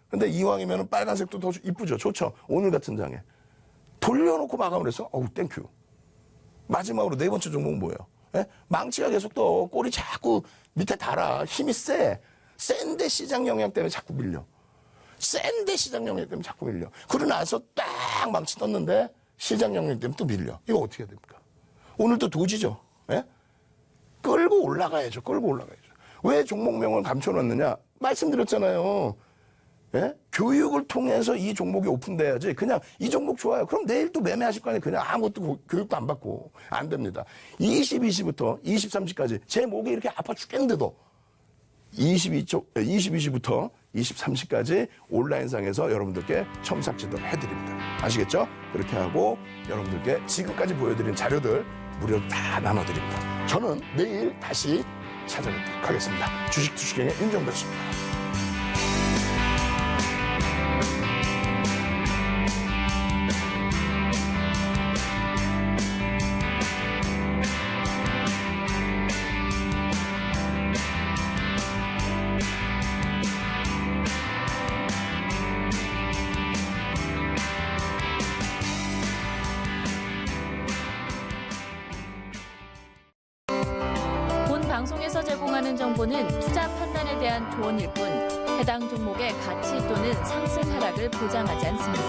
근데 이왕이면 빨간색도 더 이쁘죠. 좋죠. 오늘 같은 장에. 돌려놓고 마감을 했어. 어우, 땡큐. 마지막으로 4번째 종목은 뭐예요? 예? 망치가 계속 또 꼬리 자꾸 밑에 달아. 힘이 세. 센데 시장 영향 때문에 자꾸 밀려. 센데 시장 영향 때문에 자꾸 밀려. 그러고 나서 딱 망치 떴는데 시장 영역 때문에 또 밀려. 이거 어떻게 해야 됩니까? 오늘 또 도지죠. 예? 끌고 올라가야죠. 끌고 올라가야죠. 왜 종목명을 감춰놨느냐? 말씀드렸잖아요. 예? 교육을 통해서 이 종목이 오픈돼야지. 그냥 이 종목 좋아요. 그럼 내일 또 매매하실 거 아니에요. 그냥 아무것도 교육도 안 받고. 안 됩니다. 22시부터 23시까지 제 목이 이렇게 아파 죽겠는데도 22시부터 23시까지 온라인상에서 여러분들께 첨삭 지도를 해드립니다. 아시겠죠? 그렇게 하고 여러분들께 지금까지 보여드린 자료들 무료로 다 나눠드립니다. 저는 내일 다시 찾아뵙도록 하겠습니다. 주식 투시경의 윤정도였습니다. 본 방송에서 제공하는 정보는 투자 판단에 대한 조언일 뿐 해당 종목의 가치 또는 상승 하락을 보장하지 않습니다.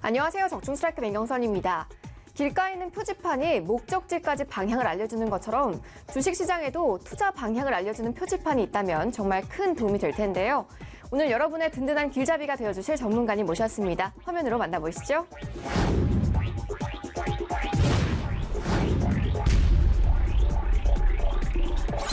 안녕하세요. 적중스트라이크 민경선입니다. 길가에 있는 표지판이 목적지까지 방향을 알려주는 것처럼 주식시장에도 투자 방향을 알려주는 표지판이 있다면 정말 큰 도움이 될 텐데요. 오늘 여러분의 든든한 길잡이가 되어주실 전문가님 모셨습니다. 화면으로 만나보시죠.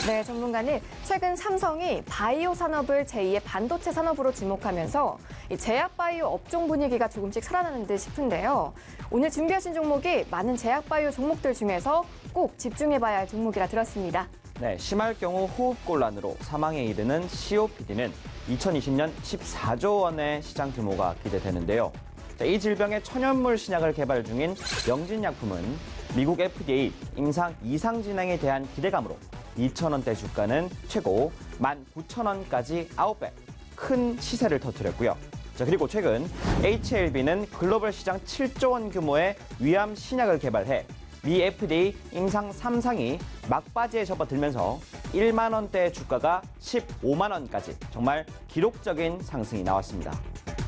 네, 전문가님. 최근 삼성이 바이오 산업을 제2의 반도체 산업으로 지목하면서 이 제약 바이오 업종 분위기가 조금씩 살아나는 듯 싶은데요. 오늘 준비하신 종목이 많은 제약 바이오 종목들 중에서 꼭 집중해봐야 할 종목이라 들었습니다. 네, 심할 경우 호흡곤란으로 사망에 이르는 COPD는 2020년 14조 원의 시장 규모가 기대되는데요. 이 질병의 천연물 신약을 개발 중인 영진약품은 미국 FDA 임상 2상 진행에 대한 기대감으로 2,000원대 주가는 최고 19,000원까지 9배 큰 시세를 터뜨렸고요. 자, 그리고 최근 HLB는 글로벌 시장 7조 원 규모의 위암 신약을 개발해 미 FDA 임상 3상이 막바지에 접어들면서 1만 원대 주가가 15만 원까지 정말 기록적인 상승이 나왔습니다.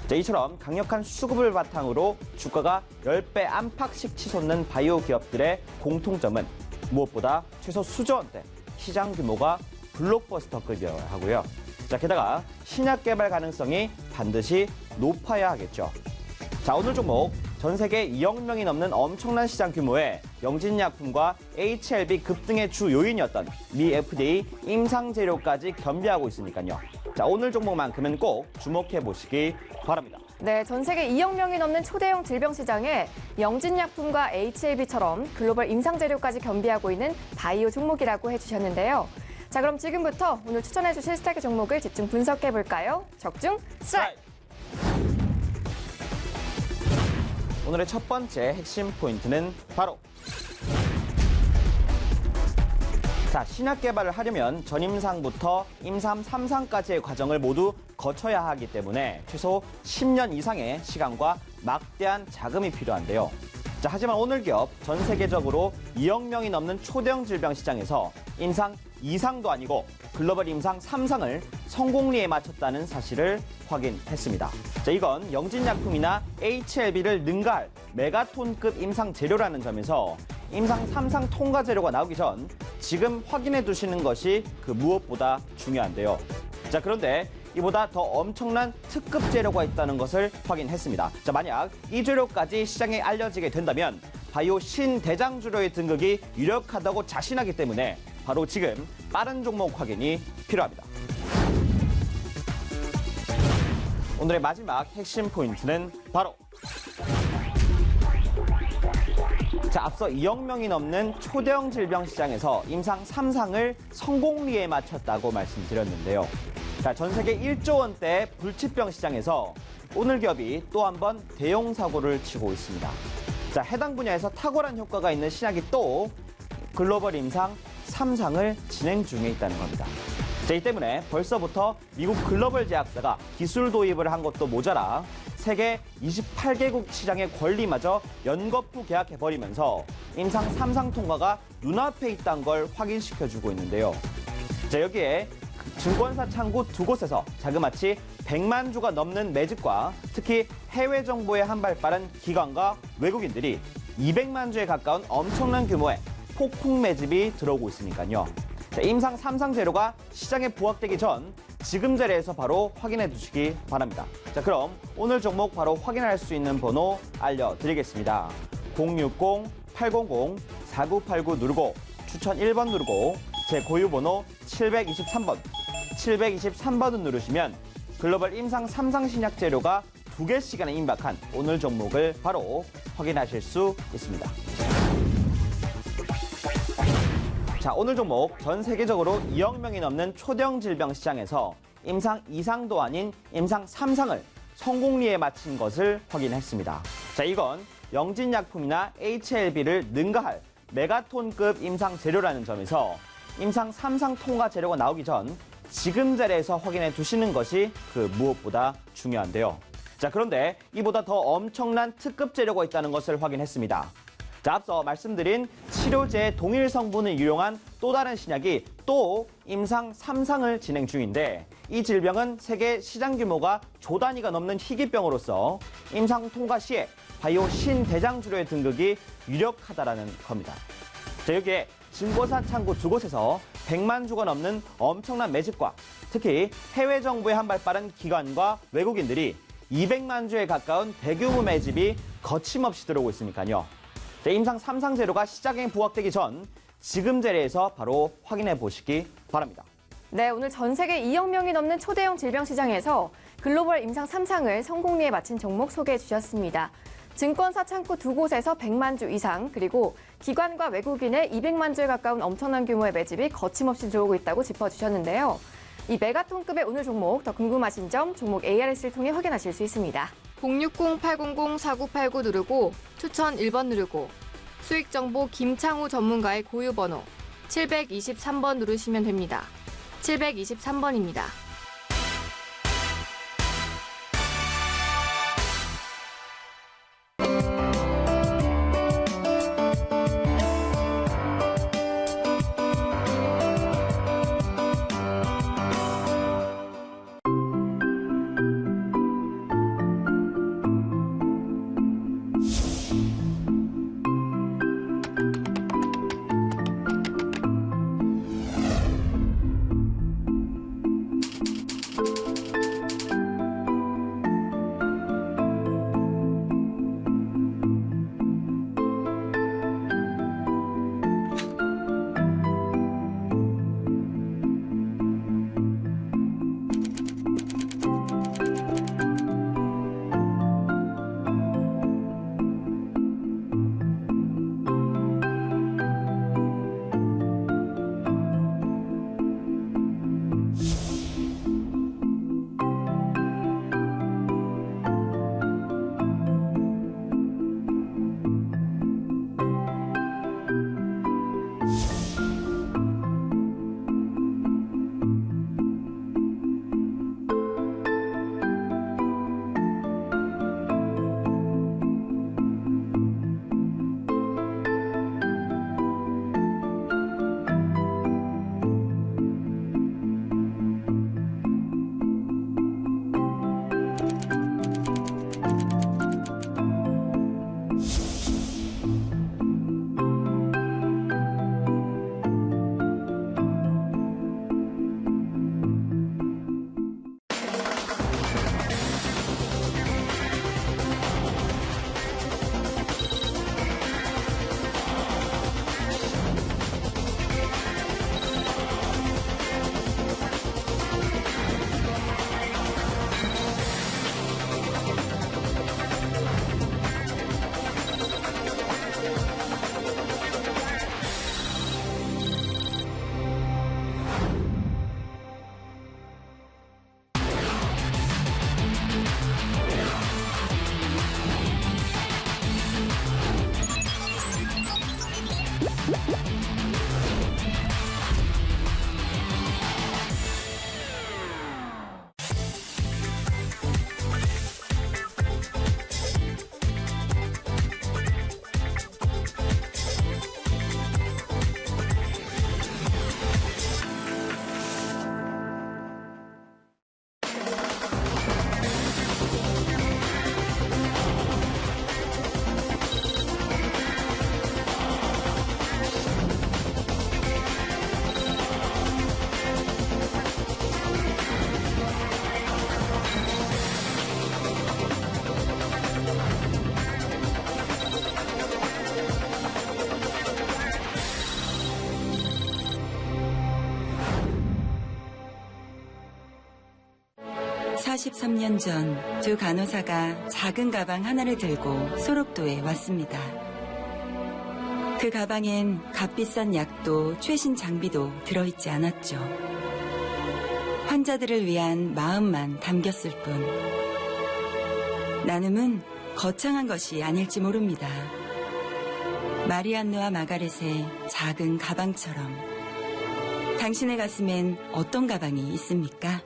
자, 이처럼 강력한 수급을 바탕으로 주가가 10배 안팎씩 치솟는 바이오 기업들의 공통점은 무엇보다 최소 수조 원대 시장 규모가 블록버스터급이어야 하고요. 자, 게다가 신약 개발 가능성이 반드시 높아야 하겠죠. 자, 오늘 종목 전 세계 2억 명이 넘는 엄청난 시장 규모의 영진약품과 HLB 급등의 주 요인이었던 미 FDA 임상 재료까지 겸비하고 있으니까요. 자, 오늘 종목만큼은 꼭 주목해 보시기 바랍니다. 네, 전 세계 2억 명이 넘는 초대형 질병 시장에 영진약품과 HLB처럼 글로벌 임상 재료까지 겸비하고 있는 바이오 종목이라고 해주셨는데요. 자, 그럼 지금부터 오늘 추천해 주실 스타일 종목을 집중 분석해 볼까요? 적중 스트라이크! 오늘의 첫 번째 핵심 포인트는 바로 자, 신약 개발을 하려면 전임상부터 임상 3상까지의 과정을 모두 거쳐야 하기 때문에 최소 10년 이상의 시간과 막대한 자금이 필요한데요. 자, 하지만 오늘 기업 전 세계적으로 2억 명이 넘는 초대형 질병 시장에서 임상 2상도 아니고 글로벌 임상 3상을 성공리에 마쳤다는 사실을 확인했습니다. 자, 이건 영진약품이나 HLB를 능가할 메가톤급 임상 재료라는 점에서 임상 3상 통과 재료가 나오기 전 지금 확인해 두시는 것이 그 무엇보다 중요한데요. 자, 그런데 이보다 더 엄청난 특급 재료가 있다는 것을 확인했습니다. 자, 만약 이 재료까지 시장에 알려지게 된다면 바이오 신대장주로의 등극이 유력하다고 자신하기 때문에 바로 지금 빠른 종목 확인이 필요합니다. 오늘의 마지막 핵심 포인트는 바로 자, 앞서 2억 명이 넘는 초대형 질병 시장에서 임상 3상을 성공리에 마쳤다고 말씀드렸는데요. 자, 전 세계 1조 원대 불치병 시장에서 오늘 기업이 또 한 번 대형 사고를 치고 있습니다. 자, 해당 분야에서 탁월한 효과가 있는 신약이 또 글로벌 임상 3상을 진행 중에 있다는 겁니다. 자, 이 때문에 벌써부터 미국 글로벌 제약사가 기술 도입을 한 것도 모자라 세계 28개국 시장의 권리마저 연거푸 계약해버리면서 임상 3상 통과가 눈앞에 있다는 걸 확인시켜주고 있는데요. 자, 여기에 증권사 창구 두 곳에서 자그마치 100만 주가 넘는 매집과 특히 해외 정보에 한 발 빠른 기관과 외국인들이 200만 주에 가까운 엄청난 규모의 폭풍 매집이 들어오고 있으니까요. 자, 임상 3상 재료가 시장에 부각되기 전 지금 자리에서 바로 확인해 두시기 바랍니다. 자, 그럼 오늘 종목 바로 확인할 수 있는 번호 알려드리겠습니다. 060-800-4989 누르고 추천 1번 누르고 제 고유 번호 723번, 723번을 누르시면 글로벌 임상 3상 신약 재료가 2개씩이나 임박한 오늘 종목을 바로 확인하실 수 있습니다. 자, 오늘 종목 전 세계적으로 2억 명이 넘는 초대형 질병 시장에서 임상 2상도 아닌 임상 3상을 성공리에 마친 것을 확인했습니다. 자, 이건 영진약품이나 HLB를 능가할 메가톤급 임상 재료라는 점에서 임상 3상 통과 재료가 나오기 전 지금 자리에서 확인해 두시는 것이 그 무엇보다 중요한데요. 자, 그런데 이보다 더 엄청난 특급 재료가 있다는 것을 확인했습니다. 자, 앞서 말씀드린 치료제의 동일 성분을 이용한 또 다른 신약이 또 임상 3상을 진행 중인데 이 질병은 세계 시장 규모가 조 단위가 넘는 희귀병으로서 임상 통과 시에 바이오 신대장주로의 등극이 유력하다라는 겁니다. 자, 여기에 증권사 창구 두 곳에서 100만 주가 넘는 엄청난 매집과 특히 해외 정부에 한 발 빠른 기관과 외국인들이 200만 주에 가까운 대규모 매집이 거침없이 들어오고 있으니까요. 자, 임상 3상 재료가 시장에 부각되기 전 지금 자리에서 바로 확인해 보시기 바랍니다. 네, 오늘 전 세계 2억 명이 넘는 초대형 질병 시장에서 글로벌 임상 3상을 성공리에 마친 종목 소개해 주셨습니다. 증권사 창구 두 곳에서 100만 주 이상, 그리고 기관과 외국인의 200만 주에 가까운 엄청난 규모의 매집이 거침없이 들어오고 있다고 짚어주셨는데요. 이 메가톤급의 오늘 종목 더 궁금하신 점 종목 ARS를 통해 확인하실 수 있습니다. 060-800-4989 누르고 추천 1번 누르고 수익정보 김창우 전문가의 고유 번호 723번 누르시면 됩니다. 723번입니다. 33년 전 두 간호사가 작은 가방 하나를 들고 소록도에 왔습니다. 그 가방엔 값비싼 약도 최신 장비도 들어있지 않았죠. 환자들을 위한 마음만 담겼을 뿐. 나눔은 거창한 것이 아닐지 모릅니다. 마리안느와 마가렛의 작은 가방처럼 당신의 가슴엔 어떤 가방이 있습니까?